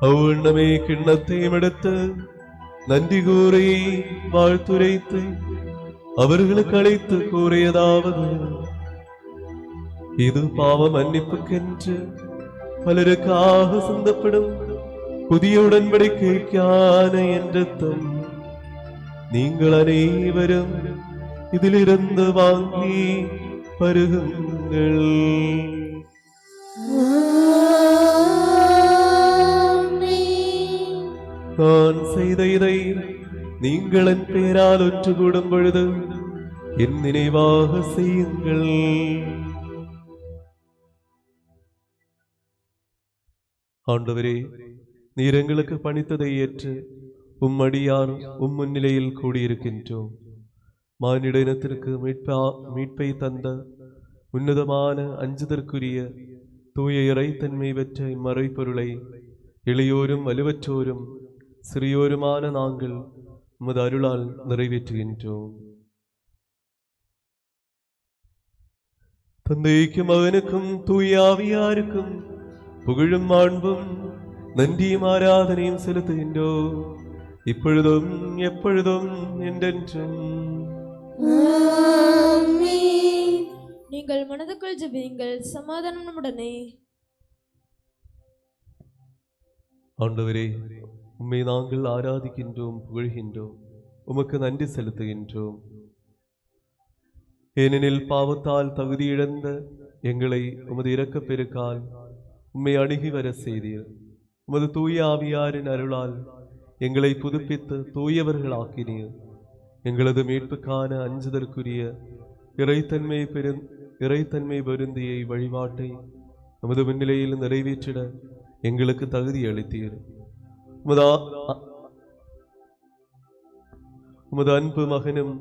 அவ்வண்ணமே கிண்ணத்தையும் எடுத்து நன்றி கூறி வாழ்த்துரைத்து அவர்களுக்கு அழைத்து கூறியதாவது: இது பாவ மன்னிப்புக்கென்று பலருக்காக சிந்தப்படும் புதிய உடன்படிக்கைக்கான என் இரத்தம். நீங்கள் அனைவரும் இதிலிருந்து வாங்கி பருகுங்கள். நான் செய்த இதை நீங்கள் என் பெயரால் ஒன்று கூடும் பொழுது என் நினைவாக செய்யுங்கள். ஆண்டவரே, நீர் எங்களுக்கு பணித்ததை ஏற்று உம்மடியார் முன்னிலையில் கூடியிருக்கின்றோம். மானிட இனத்திற்கு மீட்பை தந்த உன்னதமான அஞ்சுதற்குரிய தூய இறைத்தன்மை பெற்ற இம்மறைப்பொருளை எளியோரும் வலுவற்றோரும் சிறியோருமான நாங்கள் உமது அருளால் நிறைவேற்றுகின்றோம். தந்தைக்கும் மகனுக்கும் தூய ஆவியாருக்கும் புகழும் மாண்பும் நன்றியும் ஆராதனையும் செலுத்துகின்றோம், இப்பொழுதும் எப்பொழுதும் என்றென்றும். நீங்கள் மனதுக்குள் ஜெபியுங்கள், சமாதானம் நம்முடனே. ஆண்டவரே, உம்மை நாங்கள் ஆராதிக்கின்றோம், புகழ்கின்றோம், உமக்கு நன்றி செலுத்துகின்றோம். ஏனெனில் பாவத்தால் தகுதி இழந்த எங்களை உமது இரக்கப் பெருக்கால் உம்மை அணுகி வர செய்தீர். உமது தூய ஆவியாரின் அருளால் எங்களை புதுப்பித்து தூயவர்களாக்கினீர். எங்களது மீட்புக்கான அஞ்சுதற்குரிய இறைத்தன்மை பொருந்திய வழிபாட்டை நமது முன்னிலையில் நிறைவேற்றிட எங்களுக்கு தகுதி அளித்தீர். உமது அன்பு மகனும்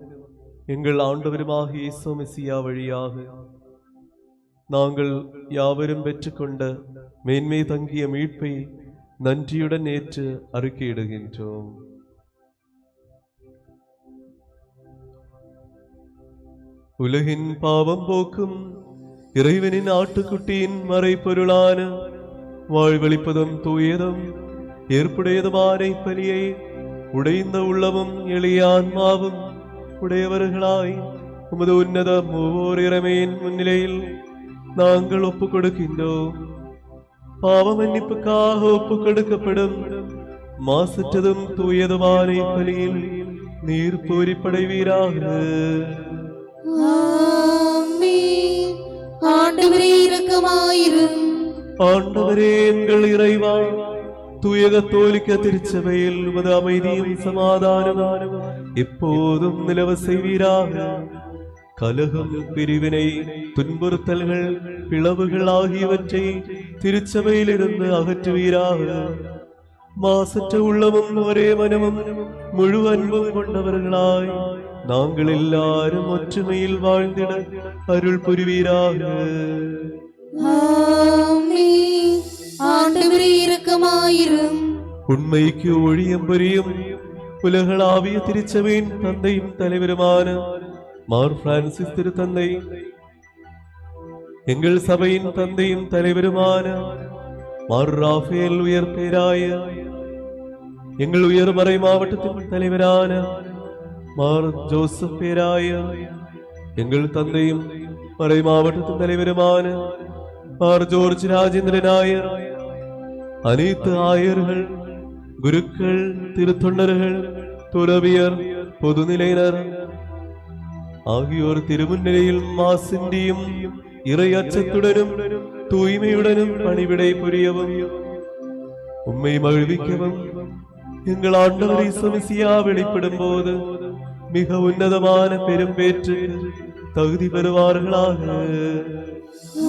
எங்கள் ஆண்டவருமாக இயேசு மெசியா வழியாக நாங்கள் யாவரும் பெற்றுக்கொண்ட மேன்மை தங்கிய மீட்பை நன்றியுடன் ஏற்று அறிக்கையிடுகின்றோம். உலகின் பாவம் போக்கும் இறைவனின் ஆட்டுக்குட்டியின் மறைப்பொருளான வாழ்வளிப்பதும் தூயதும் ஏற்புடையதுமான பலியை உடைந்த உள்ளமும் எளிய ஆன்மாவும் உடையவர்களாய் உமது உன்னத மூவோர் இறைமையின் முன்னிலையில் நாங்கள் ஒப்புக் கொடுக்கின்றோம். பாவ மன்னிப்புக்காக ஒப்புக் கொடுக்கப்படும் மாசற்றதும் தூயதுமான பலியில் நீர் பூரிப்படைவீராக. ஆமென். ஆண்டவரே இரக்கமாயிரும். ஆண்டவரே எங்கள் இறைவா, தூய கத்தோலிக்க திருச்சபையில் உமது அமைதியும் சமாதானமும் எப்போதும் நிலவ செய்வீராக. கலகம், பிரிவினை, துன்புறுத்தல்கள், பிளவுகள் ஆகியவற்றை திருச்சபையிலிருந்து அகற்றுவீராக. மாசற்ற உள்ளமும் ஒரே மனமும் முழு அன்பும் கொண்டவர்களாய் நாங்கள் எல்லாரும் ஒற்றுமையில் வாழ்ந்திட அருள் புரிவீராக. ஆமென். ஆண்டவரே இரக்கமாயிரும். உண்மைக்கு ஒழியம் புரியும் உலகளாவிய திருச்சபையின் தந்தையும் தலைவருமான மார் பிரான்சிஸ் திருத்தந்தை, எங்கள் சபையின் தந்தையும் தலைவருமான மார் ராஃபேல் உயர் பேராய, எங்கள் உயர்மறை மாவட்டத்தின் தலைவரான மார் ஜோசப் பேராய, எங்கள் தந்தையும் மறை மாவட்டத்தின் தலைவருமான மார் ஜோர்ஜ் ராஜேந்திரனாய, அனைத்து ஆயர்கள், குருக்கள், திருத்தொண்டர்கள், துறவியர், பொதுநிலையினர் ஆகியோர் திருமுன்னிலையில் மாசின்றியும் இறை அச்சத்துடனும் தூய்மையுடனும் பணிவிடை புரியவும் உம்மை மகிழ்விக்கவும் எங்கள் ஆண்டவர் இயேசு மெசியா வெளிப்படும் போது மிக உன்னதமான பெரும்பேற்று தகுதி பெறுவார்களாக.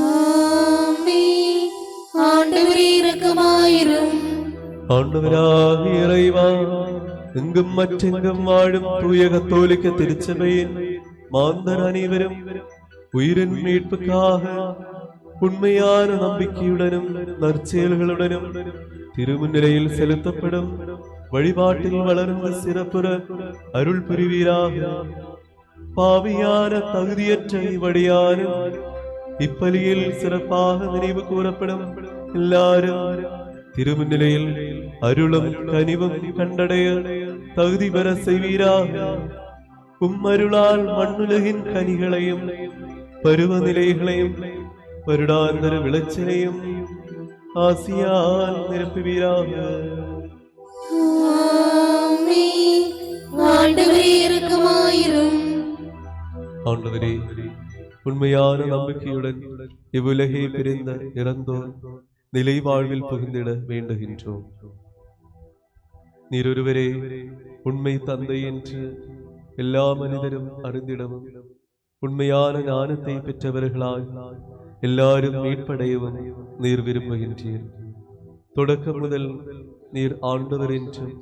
ஆமென். ஆண்டவரே இரக்கமாயிரும். ஆண்டவராகிய இறைவா, எங்கும் மற்றெங்கும் வாழும் தூய கத்தோலிக்க திருச்சபையின் மாந்தர் அனைவரும் உயிரின் மீட்புக்காக உண்மையான நம்பிக்கையுடனும் நற்செயல்களுடனும் திருமுன்னிலையில் செலுத்தப்படும் வழிபாட்டில் வளர்ந்த சிறப்புற அருள் புரிவீராக. பாவியான தகுதியற்ற இவ்வடியானும் இப்பலியில் சிறப்பாக நினைவு கூறப்படும் எல்லாரும் திருமுன்னிலையில் அருளும் கனிவும் கண்டடைய தகுதி பெற செய்வீராக. உம்மருளால் மண்ணுலகின் கனிகளையும் பருவநிலைகளையும் வருடாந்திர விளைச்சலையும் ஆசியால் நிரப்புவீராக. ஆமென். ஆண்டவரே இரக்கமாயிரும். ஆண்டவரே, உண்மையான நம்பிக்கையுடன் இவ்வுலகை பிரிந்த இறந்தோர் நிலை வாழ்வில் புகுந்திட வேண்டுகின்றோம். நீரொருவரே உண்மை தந்தை என்று எல்லா மனிதரும் அறிந்திடவும் உண்மையான ஞானத்தை பெற்றவர்களால் எல்லாரும் மீட்படையவும் நீர் விரும்புகின்றீர். தொடக்கம் முதல் நீர் ஆண்டவர் என்றும்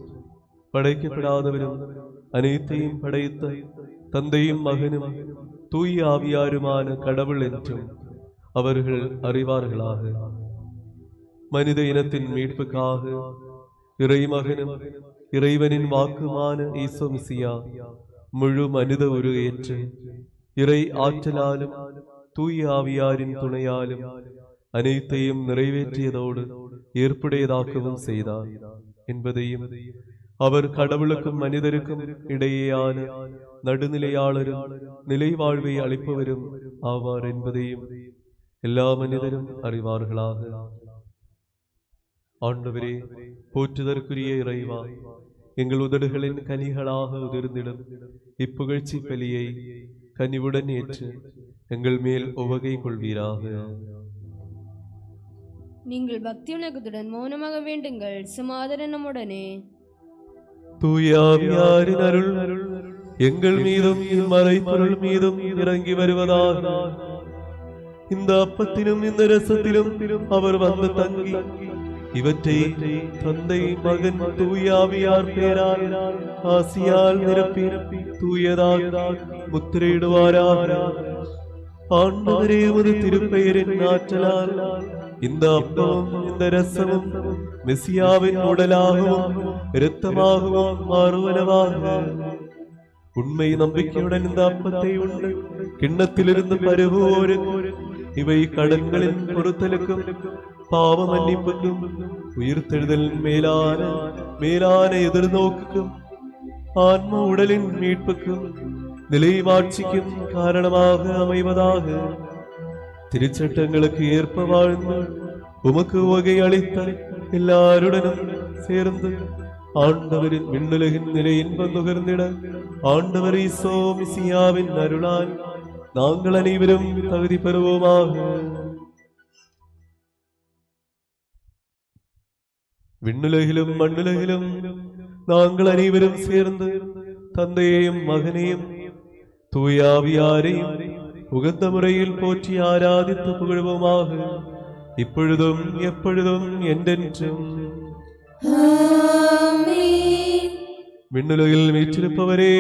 படைக்கப்படாதவரும் அனைத்தையும் படைத்த தந்தையும் மகனும் தூய ஆவியாருமான கடவுள் என்றும் அவர்கள் அறிவார்களாக. மனித இனத்தின் மீட்புக்காக இறைமகனும் இறைவனின் வாக்குமான ஈசோ மெசியா முழு மனித உருவேற்று இறை ஆற்றலாலும் தூய ஆவியாரின் துணையாலும் அனைத்தையும் நிறைவேற்றியதோடு ஏற்புடையதாக்கவும் செய்தார் என்பதையும், அவர் கடவுளுக்கும் மனிதருக்கும் இடையேயான நடுநிலையாளரும் நிலை வாழ்வை அளிப்பவரும் ஆவார் என்பதையும் எல்லா மனிதரும் அறிவார்களாக. ஆண்டவரே, போற்றுதற்குரிய இறைவா, எங்கள் உதடுகளின் கனிகளாக உதிர்ந்திடும் இப்புகழ்ச்சி பலியை கனிவுடன் ஏற்று எங்கள் மேல் உவகை கொள்வீராக. நீங்கள் பக்தி உணக்கத்துடன் மௌனமாக வேண்டுங்கள். சமாதானம் நம்முடனே. தூய ஆவியாரின் அருள் எங்கள் மீதும் மறைப்பொருள் மீதும் இறங்கி வருவதாக. இந்த அப்பத்திலும் இந்த ரசத்திலும் அவர் வந்து தங்கி இவற்றை தந்தை மகன் தூய ஆவியார் பேரால் ஆசியால் நிரப்பி தூயதாக முத்திரையிடுவாராக. ஆண்டவரே, உமது திருப்பெயரின் ஆற்றலால் இந்த அப்பமும் இந்த ரசமும் மெசியாவின் உடலாகவும் இரத்தமாகவும் மாறுவனவாக. உண்மை நம்பிக்கையுடன் இந்த அப்பத்தை உண்டு கிண்ணத்திலிருந்து பருகுவோருக்கு இவை கடன்களின் பொறுத்தலுக்கும் பாவ மன்னிப்புக்கும் உயிர்த்தெழுதலின் மேலான எதிர்நோக்குக்கும் ஆன்ம உடலின் மீட்புக்கும் நிலைவாட்சிக்கும் காரணமாக அமைவதாக. திருச்சட்டங்களுக்கு ஏற்ப வாழ்ந்து உமக்கு உவகை அளித்த எல்லாருடனும் சேர்ந்து ஆண்டவரின் விண்ணுலகின் நிலை இன்பம் நுகர்ந்திட ஆண்டவர் ஈசோ மிசியாவின் அருளால் நாங்கள் அனைவரும் தகுதி பெறுவோமாக. விண்ணுலகிலும் மண்ணுலகிலும் நாங்கள் அனைவரும் சேர்ந்து தந்தையையும் மகனையும் தூயாவியாரையும் உகந்த முறையில் போற்றி ஆராதித்து புகழ்வோமாக, இப்பொழுதும் எப்பொழுதும் என்றென்றும். விண்ணுலகில் வீற்றிருப்பவரே,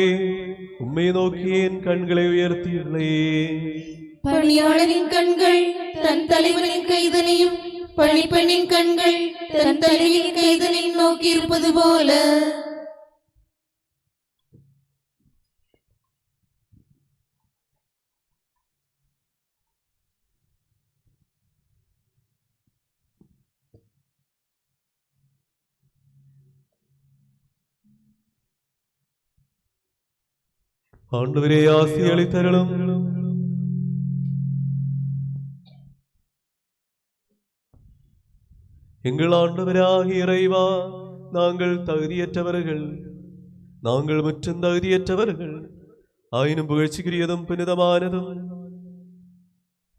உம்மை நோக்கி என் கண்களை உயர்த்தியுள்ளேன். பணியாளரின் கண்கள் தன் தலைவனின் கைதனையும் பணிப்பெண்ணின் கண்கள் தன் தலைவியின் கைதனையும் நோக்கி இருப்பது போல ஆண்டவரே, ஆசி அளித்தருளும். எங்கள் ஆண்டவராகிய இறைவா, நாங்கள் தகுதியற்றவர்கள், நாங்கள் முற்றும் தகுதியற்றவர்கள். ஆயினும் புகழ்ச்சிக்குரியதும் புனிதமானதும்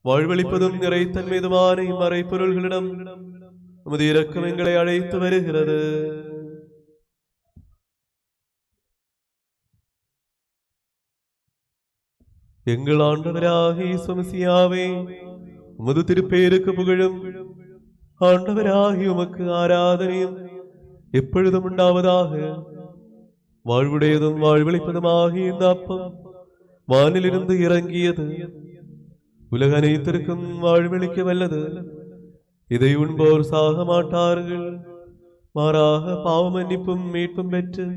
வாழ்வளிப்பதும் நிறைத்தன்மைதுமான இம்மறைப்பொருள்களிடம் உமது இரக்கம் எங்களை அழைத்து வருகிறது. எங்கள் ஆண்டவராகிய இயேசு மிசியாவே, உமது திருப்பேருக்கு புகழும். ஆண்டவராகிய உமக்கு ஆராதனையும் எப்பொழுதும் உண்டாவதாக. வாழ்வுடையதும் வாழ்வளிப்பதுமாகிய இந்த அப்பம் வானிலிருந்து இறங்கியது, உலக அனைத்திற்கும் வாழ்வளிக்க வல்லது. இதை உண்போர் சாக மாட்டார்கள், மாறாக பாவ மன்னிப்பும் மீட்பும் பெற்று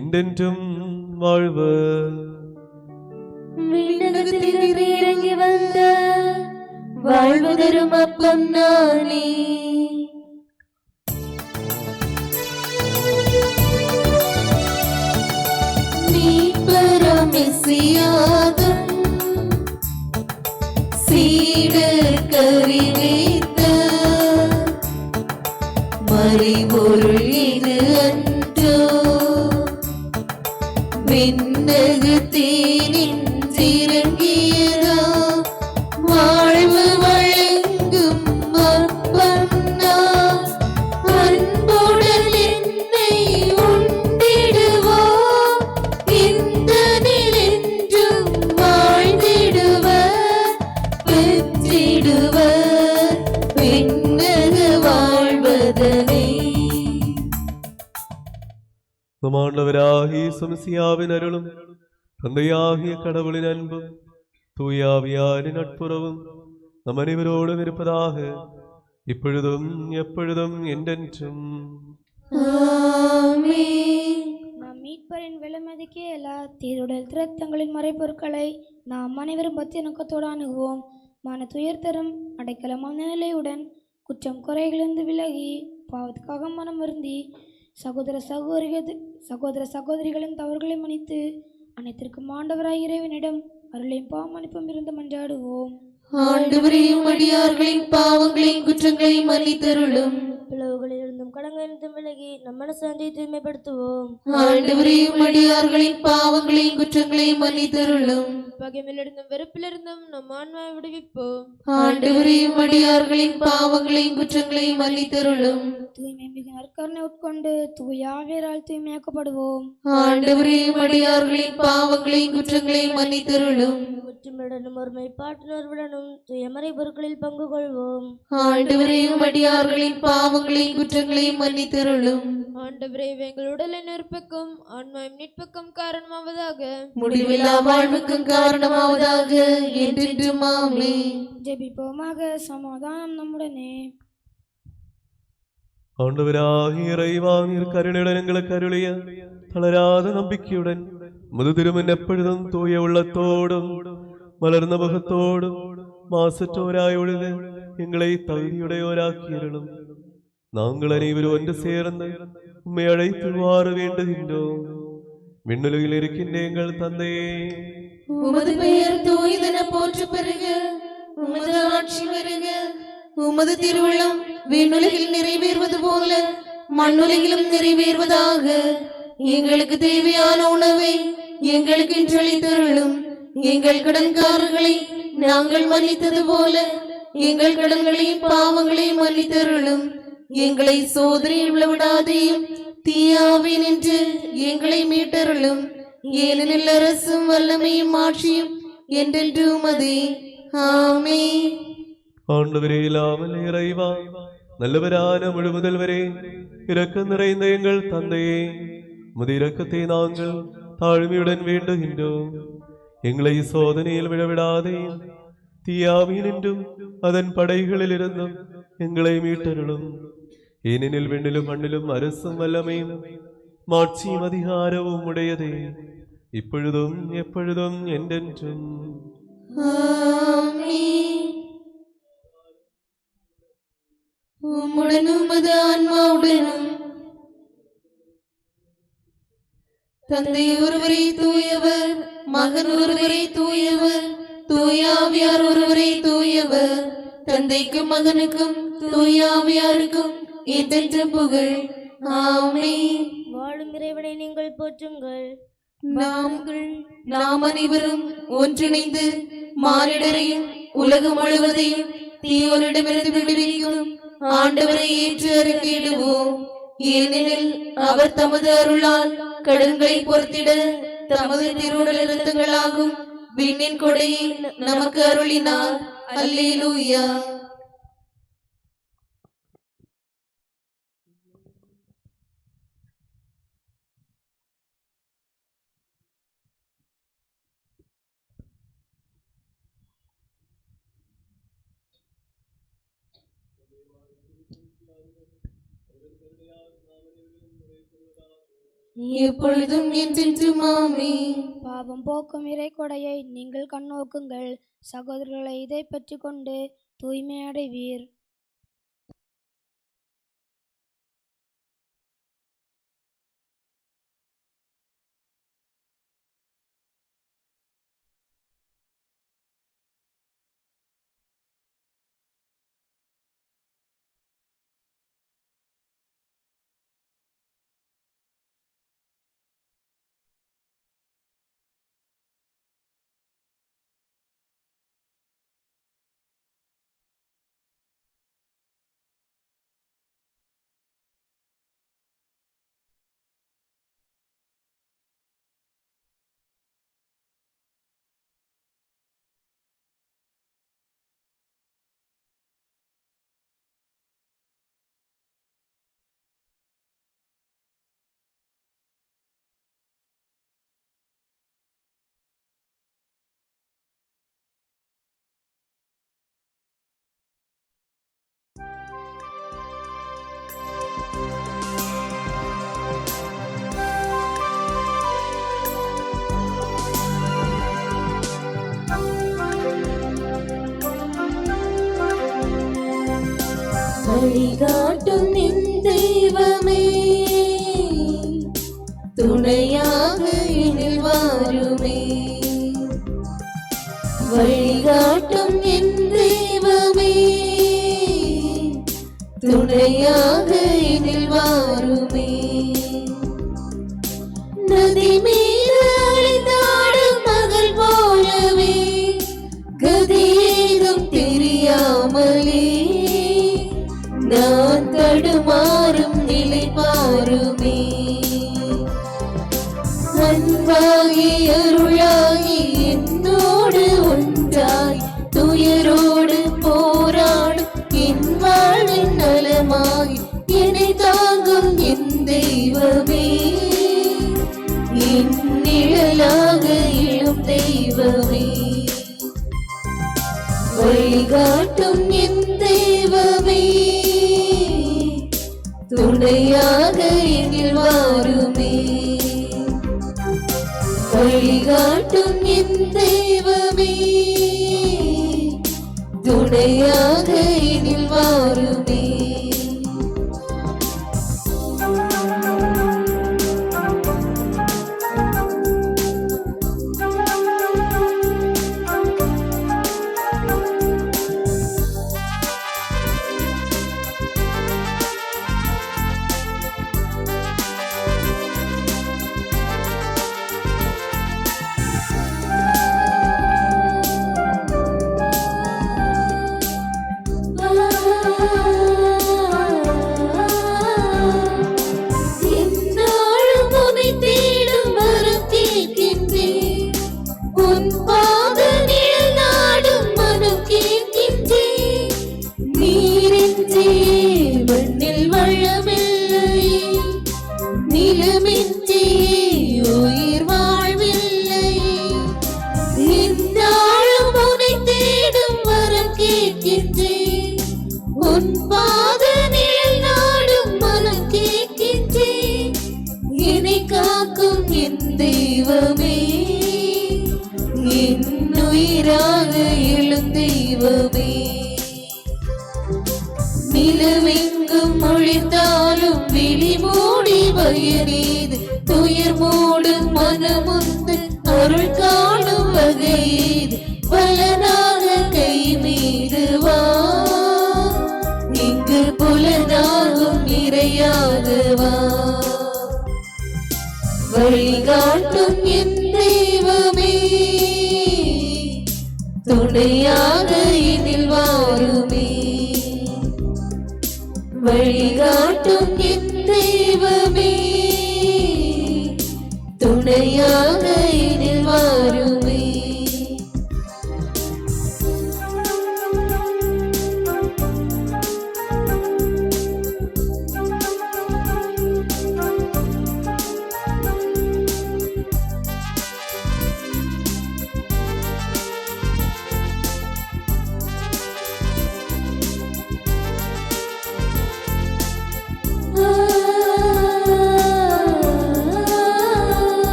என்றென்றும் வாழ்வர். விண்ணகத்திலிருந்து இறங்கி வந்த வாழ்வு தரும் அப்பம் நானே. மீட்பராம் மெசியாவும் சீடர் கறிவேத்த மறைபொருள் இது அன்றோ. விண்ணகத்தேனின் இறங்கியதா வாழ்வு வழங்கும் அப்பன்னா. அன்புடன் என்னை உண்டிடுவோம், இந்த நிலென்றும் வாழ்ந்திடுவர், பெற்றிடுவர் விண்ணக வாழ்வதனை. நம் ஆண்டவராகிய இயேசு மிசியாவின் அருளும் தந்தையாகிய கடவுளின் அன்பும் தூயாவியாரின் நட்புறவும் நம் அனைவரோடும் இருப்பதாக, இப்பொழுதும் எப்பொழுதும் என்றென்றும். நாம் மீட்பரின் விலைமதிக்க எல்லா தீருடல் திரத்தங்களின் மறைப்பொருட்களை நாம் அனைவரும் பக்தி நோக்கத்தோடு அணுகுவோம். மன துயர் தரும் அடைக்கலமான நிலையுடன் குற்றம் குறைகளிலிருந்து விலகி பாவத்துக்காக மனம் வருந்தி சகோதர சகோதரிகளின் தவறுகளை மன்னித்து அனைத்திற்கும் ஆண்டவராய் இறைவனிடம் அருளையும் பாவமன்னிப்பும் இருந்து மன்றாடுவோம். ஆண்டவரே, அடியார்களின் பாவங்களையும் குற்றங்களையும் மன்னித்தருளும். பிளவுகளிலிருந்தும் கடங்களிலிருந்தும் விலகி நம் மனசாந்தியை தூய்மைப்படுத்துவோம். ஆண்டவரே, அடியார்களின் பாவங்களையும் குற்றங்களையும் மன்னித்தருளும். பகைமையிலிருந்தும் வெறுப்பிலிருந்தும் நம் ஆன்மாவை விடுவிப்போம். ஆண்டவரே, அடியார்களின் பாவங்களையும் குற்றங்களையும் மன்னித்தருளும். தூய்மை மிகு நற்கருணை உட்கொண்டு தூய ஆவியரால் தூய்மையாக்கப்படுவோம். ஆண்டவரே, அடியார்களின் பாவங்களையும் குற்றங்களையும் மன்னித்தருளும். ஒற்றுமையுடனும் ஒருமைப்பாட்டுணர்வுடனும் தூயமறை பொருட்களில் பங்கு கொள்வோம். ஆண்டவரே, அடியார்களின் பாவங்களையும் குற்றங்களையும் மன்னித்தருளும். ஆண்டவரே, எங்கள் உடலின் நெருப்புக்கும் ஆன்மாவின் மீட்புக்கும் காரணமாவதாக, முடிவில்லா வாழ்வுக்கும் காரணமாவதாக, என்றென்றும் ஆமென். ஜெபிப்போமாக. சமாதானம் நம்முடனே. ஆண்டவராகிய இறைவா, நீர் கருணையுடன் எங்களுக்கு அருளிய தளராத நம்பிக்கையுடன் முது திருமன் எப்பொழுதும் தூய உள்ளத்தோடும் மலர்ந்த முகத்தோடும் மாசற்றோராயொழுது எங்களை தகுதியுடையோராக்கியருளும். நாங்கள் அனைவரும் ஒன்று சேர்ந்து உம்மை அழைத்து வார வேண்டுகின்றோம். விண்ணுலகில் இருக்கின்ற எங்கள் தந்தையே, உமது பெயர் தூயதென போற்ற பெறுக. உமது ஆட்சி வருக. உமது திருவுள்ளம் விண்ணுலகில் நிறைவேறுவது போல மண்ணுலகிலும் நிறைவேறுவதாக. எங்களுக்கு தேவையான உணவை எங்களுக்கு இன்று அளித்தருளும். எங்கள் கடன்காரர்களை நாங்கள் மன்னித்தது போல எங்கள் கடன்களையும் பாவங்களையும் மன்னித்தருளும். எங்களை சோதனையில் விழவிடாதையும் தீயாவின் என்று எங்களை மீட்டருளும். ஏனெனில் அரசும் வல்லமையும் ஆட்சியும் என்றென்று உமதே. ஆமென். ஆண்டவரே, இல்லாமல் இறைவா, நல்லவரான முழுமுதல்வரே, இரக்கம் நிறைந்த எங்கள் தந்தையே, உமது இரக்கத்தை நாங்கள் தாழ்மையுடன் வேண்டுகின்றோம். எங்களை சோதனையில் விழவிடாதே, தீயாவின் என்றும் அதன் படைகளில் இருந்தும் எங்களை மீட்டருளும். ஏனெனில் விண்ணிலும் மண்ணிலும் அரசும் வல்லமையும் மாட்சியும் அதிகாரமும் உடையதே, இப்பொழுதும் எப்பொழுதும் என்றென்றும். ஆமென். உம்முடனும் உமது ஆன்மாவுடனும் தந்தை ஒருவரே தூயவர், மகன் ஒருவரே தூயவர், தூய ஆவியார் ஒருவரே தூயவர். தந்தைக்கும் மகனுக்கும் தூய ஆவியாருக்கும் என்றென்று புகழ். ஆமென். வாழும் இறைவனை நீங்கள் போற்றுங்கள். நாம் அனைவரும் ஒன்றிணைந்து மானிடரையும் உலகம் முழுவதையும் தீயோரிடமிருந்து விடுவிக்கும் ஆண்டவரை ஏற்று அறிக்கையிடுவோம். ஏனெனில் அவர் தமது அருளால் கடன்களை பொறுத்திட தமது திருவுடல் இரத்தங்களாகும் விண்ணின் கொடையை நமக்கு அருளினார். அல்லேலூயா. எப்பொழுதும் என்றென்றும் ஆமென். பாவம் போக்கும் இறைக்கொடையை நீங்கள் கண்ணோக்குங்கள். சகோதரர்களை இதை பெற்றுக்கொண்டு தூய்மை அடைவீர். வழிகாட்டும் என் தெய்வமே, துணையாக எனில் வாருமே. வழிகாட்டும் என் தெய்வமே, துணையாக எனில் வாருமே. நதி மீது அலைந்தாடும் மகள் போலவே கதியேதும் தெரியாமலே நான் தடுமாறும் நிலை பாருமே. அன்பாகி அருளாகி என்னோடு ஒன்றாய் துயரோடு போராடும் என் வாழ்வின் நலமாய் என்னை தாங்கும் என் தெய்வமே, என் நிழலாக எழும் தெய்வமே. வழிகாட்டும் என் தெய்வமே, துணையாக எனில் வாருமே. வழிகாட்டும் என் தெய்வமே, துணையாக இனில் வாருமே. எந்நாளும் உன்னை தேடும் வரம் கேட்கின்றேன். உன் பாத நிழல் நாடும் மனம் கேட்கின்றேன். நீரின்றி மண்ணில் வளமில்லை, நிலமின்றி உயிர் வாழ்வில்லை. எந்நாளும் உன்னை தேடும் வரம் கேட்கின்றேன். உன் பாத நிழல் நாடும் மனம் கேட்கின்றேன். என்னை காக்கும் என் தெய்வமே, என் உயிராக எழும் தெய்வமே. நிலவெங்கும் ஒழித்தாலும் விழி மூடி பயனேது, துயர் மூடும் மனமுந்து அருள் காணும் வகையேது. பலனாக கை மீது வா, இங்கு புலனாகும் இறையாக வா. வழிகாட்டும் என் தெய்வமே, துணையாக இனில் வாருமே. வழிகாட்டும் என் தெய்வமே, துணையாக இனில் வாருமே.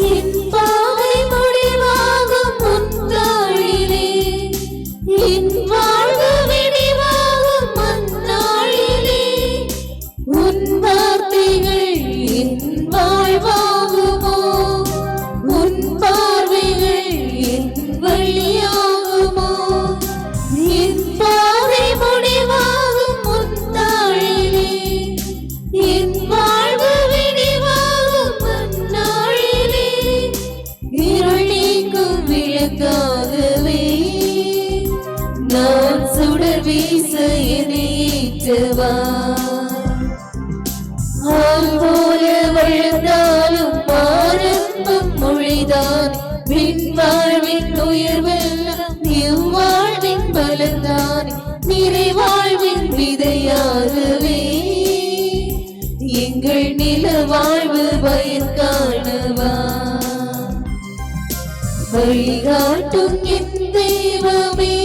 என் பாவை முடிவாகும் உன் தாளிலே, என் வாழ்வு விடிவாகும் அந்நாளிலே. உன் வார்த்தைகள் என் வாழ்வாகுமோ, உன் பார்வைகள் என் வழியாகுமோ. என் பாவை முடிவாகும் உன் தாளிலே, என் வாழ்வு விடிவாகும் அந்நாளிலே. இருள் நீக்கும் விளக்காகவே நான் சுடர் வீச என்னை ஏற்றவா. ஆள் போல வளர்ந்தாலும் ஆரம்பம் மொழிதான். விண் வாழ்வின் உயர்வெல்லாம் இவ்வாழ்வின் பலன்தான். நிறைவாழ்வின் விதையாகவே எங்கள் நில வாழ்வு பயன் காணவா. வழிகாட்டும் என் தெய்வமே,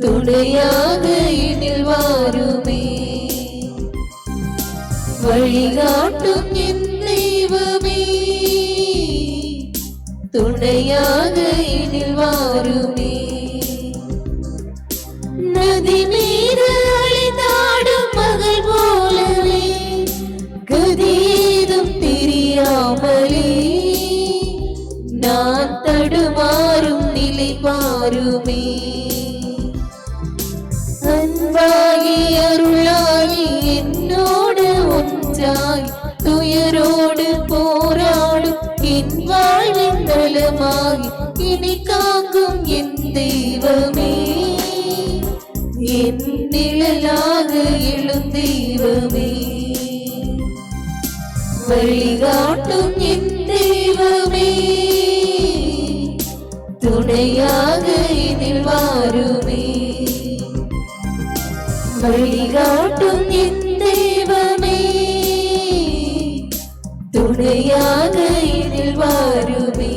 துணையாக இனில் வாருமே. வழிகாட்டும் என் தெய்வமே, துணையாக இனில் வாருமே. நதி மீது அழிந்தாடும் மகள் போலவே கதியேதும் தெரியாமலே நான் தடுமாறும் நிலை பாருமே. அன்பாகி அருளாகி என்னோடு ஒன்றாய் துயரோடு போராடும் என் வாழ்வின் நலமாகி இனி காக்கும் என் தெய்வமே, என் நிழலாக எழும் தெய்வமே. வழிகாட்டும் என் தெய்வமே, துணையாக இனில் வாருமே. வழிகாட்டும் என் தெய்வமே, துணையாக இனில் வாருமே.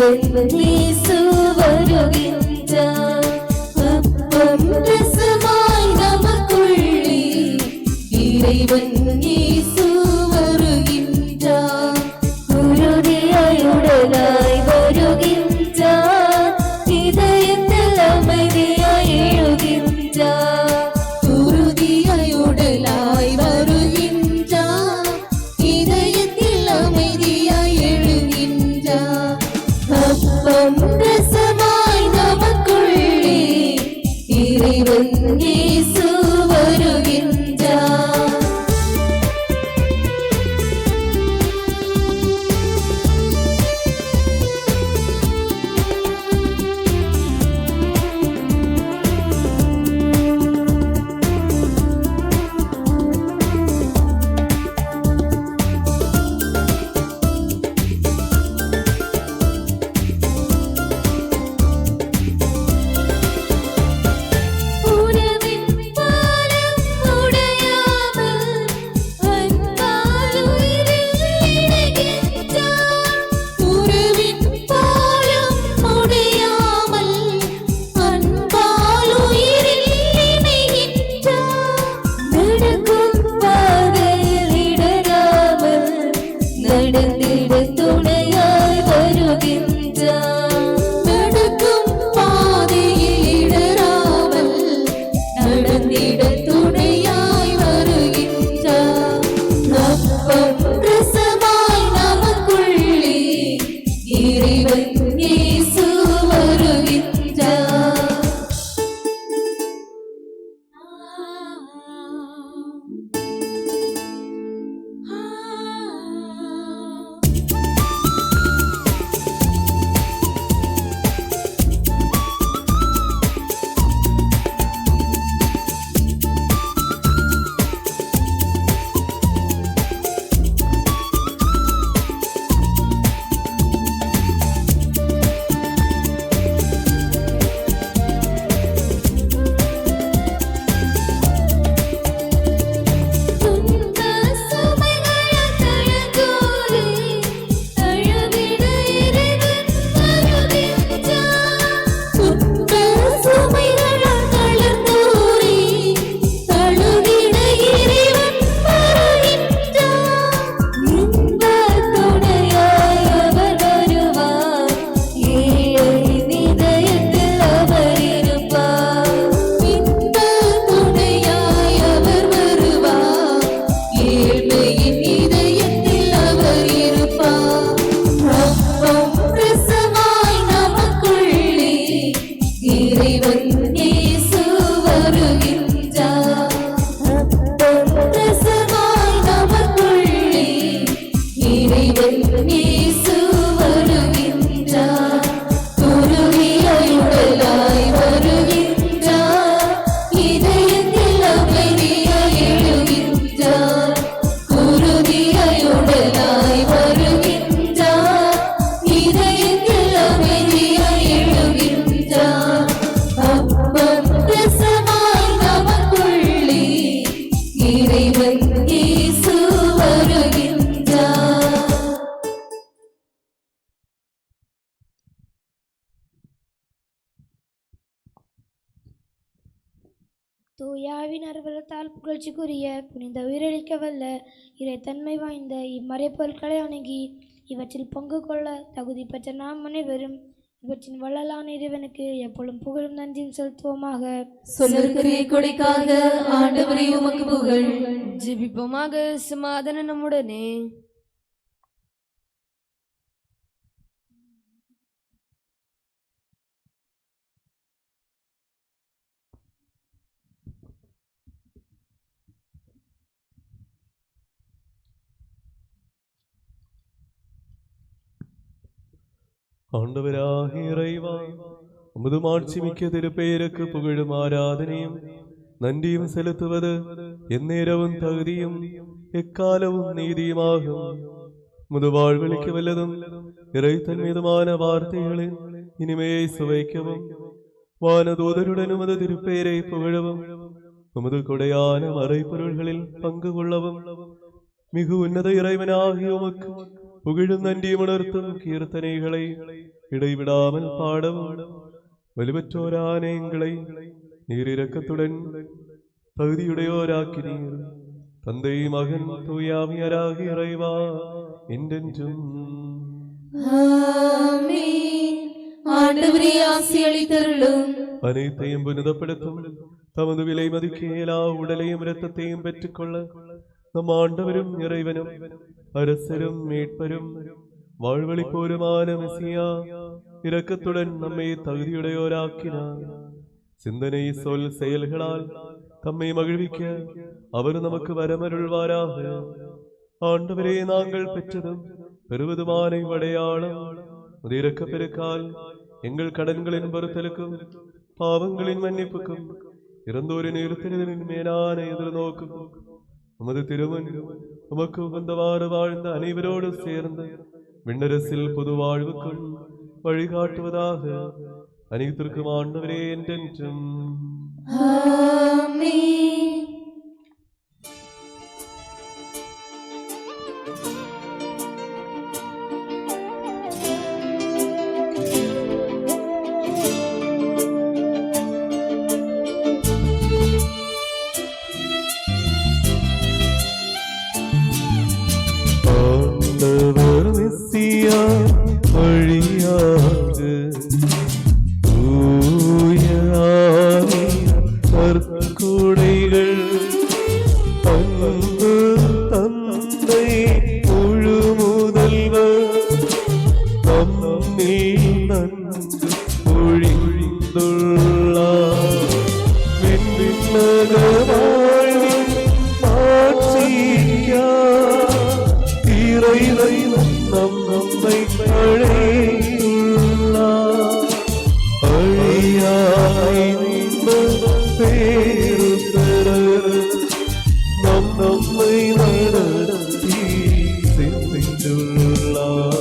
இறைவன் இயேசு வருகின்றார். அப்பம் ரசமாய் நமக்குள்ளே இறைவன் இயேசு வருகின்றார். உறுதியாய் உடலாய் வருகின்றார். இதயத்தில் அமைதியாய் எழுகின்றார். உறுதியாய் உடலாய் வருகின்றார். இதயத்தில் அமைதியாய் எழுகின்றார். அப்பம் ரசமாய் நமக்குள்ளே இறைவன் இயேசு வருகின்றார். உறவின் பாலம் உடையாமல் அன்பால் உயிரில் இணைகின்றார். உறவின் பாலம் உடையாமல் அன்பால் உயிரில் இணைகின்றார். நடக்கும் பாதையில் இடராமல் நடந்திட துணையாய் வருகின்றார். நடக்கும் பாதையில் இடராமல் நடந்திட துணையாய் வருகின்றார். அப்பம் ரசமாய் நமக்குள்ளே இறைவன் இயேசு வருகின்றார். துன்ப சுமைகள் தழுதோரே தழுவிட இறைவன் வருகின்றார். துன்ப சுமைகள் தழுதோரே தழுவிட இறைவன் வருகின்றார். இன்ப துணையாய் அவர் வருவார். ஏழையின் இதயத்தில் அவர் இருப்பார். இன்ப துணையாய் அவர் வருவார். ஏழ்மையின் இதயத்தில் அவர் இருப்பார். அப்பம் ரசமாய் நமக்குள்ளே இறைவன் இயேசு வருகின்றார். அப்பம் ரசமாய் நமக்குள்ளே இறைவன் இயேசு வருகின்றார். உறுதியாய் உடலாய் வருகின்றார். இதயத்தில் அமைதியாய் எழுகின்றார். உறுதியாய் உடலாய் வருகின்றார். இதயத்தில் அமைதியாய் எழுகின்றார். அப்பம் ரசமாய் நமக்குள்ளே இறைவன் இயேசு வருகின்றார். தூயாவின் அறுவலத்தால் புகழ்ச்சிக்குரிய புனித உயிரளிக்க வல்ல இறைத்தன்மை வாய்ந்த இம்மறைப்பொருட்களை அணுகி இவற்றில் பங்கு கொள்ள தகுதி பெற்ற நாம் அனைவரும் இவற்றின் வள்ளலான இறைவனுக்கு எப்பொழுதும் புகழும் நன்றியும் செலுத்துவோமாக. சொல்லுகிற கொடைக்காக ஆண்டவரே உமக்கு புகழ். ஜெபிப்போமாக. சமாதானம் நம்முடனே. ஆண்டவராகிய இறைவா, உமது மாட்சிமிக்க திருப்பெயருக்கு புகழும் ஆராதனையும் நன்றியும் செலுத்துவது எந்நேரவும் தகுதியும் எக்காலவும் நீதியுமாகும். உமது வாழ்வழிக்க வல்லதும் இறைத்தன் மீதுமான வார்த்தைகளின் இனிமையை சுவைக்கவும் வானதூதருடன் உமது திருப்பெயரை புகழவும் உமது கொடையான மறைப்பொருள்களில் பங்கு கொள்ளவும் மிகு உன்னத இறைவனாகிய உமக்கு புகழும் நன்றியும் உணர்த்தும் கீர்த்தனைகளை இடைவிடாமல் பாடவும் வலுவற்றோரான எங்களை நீரிரக்கத்துடன் தகுதியுடையோராக்கினீர். தந்தை மகன் தூயாவியராகி இறைவா என்றென்றும் ஆமென். ஆண்டவரே ஆசி அளித்தருளும். அனைத்தையும் புனிதப்படுத்தும் தமது விலை மதிக்கேலா உடலையும் இரத்தத்தையும் பெற்றுக்கொள்ள நம் ஆண்டவரும் இறைவனும் அரசரும் மீட்பரும் வாழ்வழிப்போருமான மெசியா இரக்கத்துடன் நம்மை தகுதியுடையோராக்கினார். சிந்தனை சொல் செயல்களால் தம்மை மகிழ்விக்க அவர் நமக்கு வரமருள்வாராக. ஆண்டவரே, நாங்கள் பெற்றதும் பெறுவதுமான அடையாளம் இரக்க பெருக்கால் எங்கள் கடன்களின் பொறுத்தலுக்கும் பாவங்களின் மன்னிப்புக்கும் இறந்தோரின் இருத்தலின் மேலான எதிர்நோக்கும் உமது திருமண் உமக்கு உகந்தவாறு வாழ்ந்த அனைவரோடு சேர்ந்து விண்ணரசில் புது வாழ்வுக்கும் வழிகாட்டுவதாக. அனைத்திற்கும் ஆண்டவரே என்றென்றும் ஆமென். ஆண்டவர் மெசியா வழியாக தூய ஆவியின் நற்கொடைகள் அன்பு தந்தை முழு முதல்வர் நம்மில் நன்கு பொழிந்துள்ளார். விண்ணுலக வாழ்வின் ஆட்சியார் இறைவன் நம்மை அழைத்துள்ளார். அழியாய் பேரு பெற நம்மை நடத்தி சென்றுள்ளார்.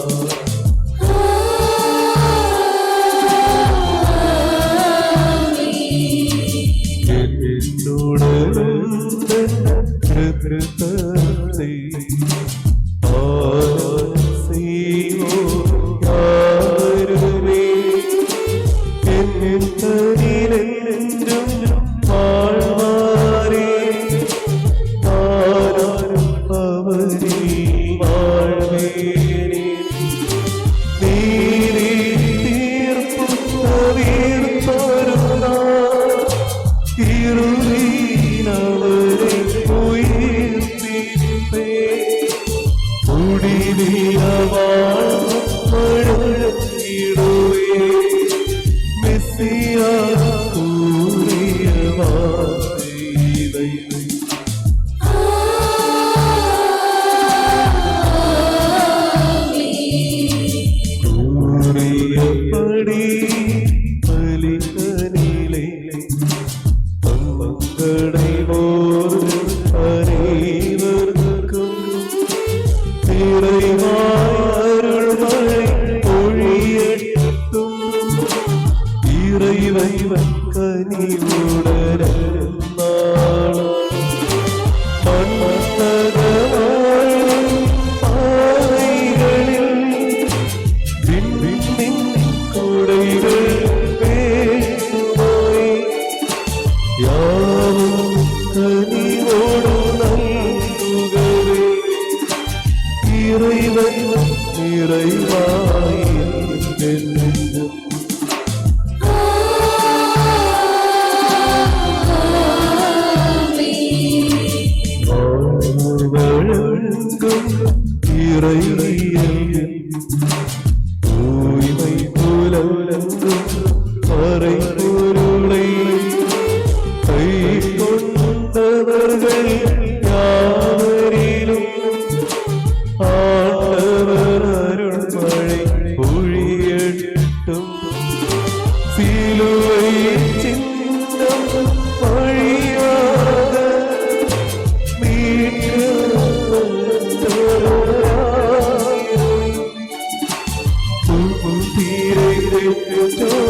to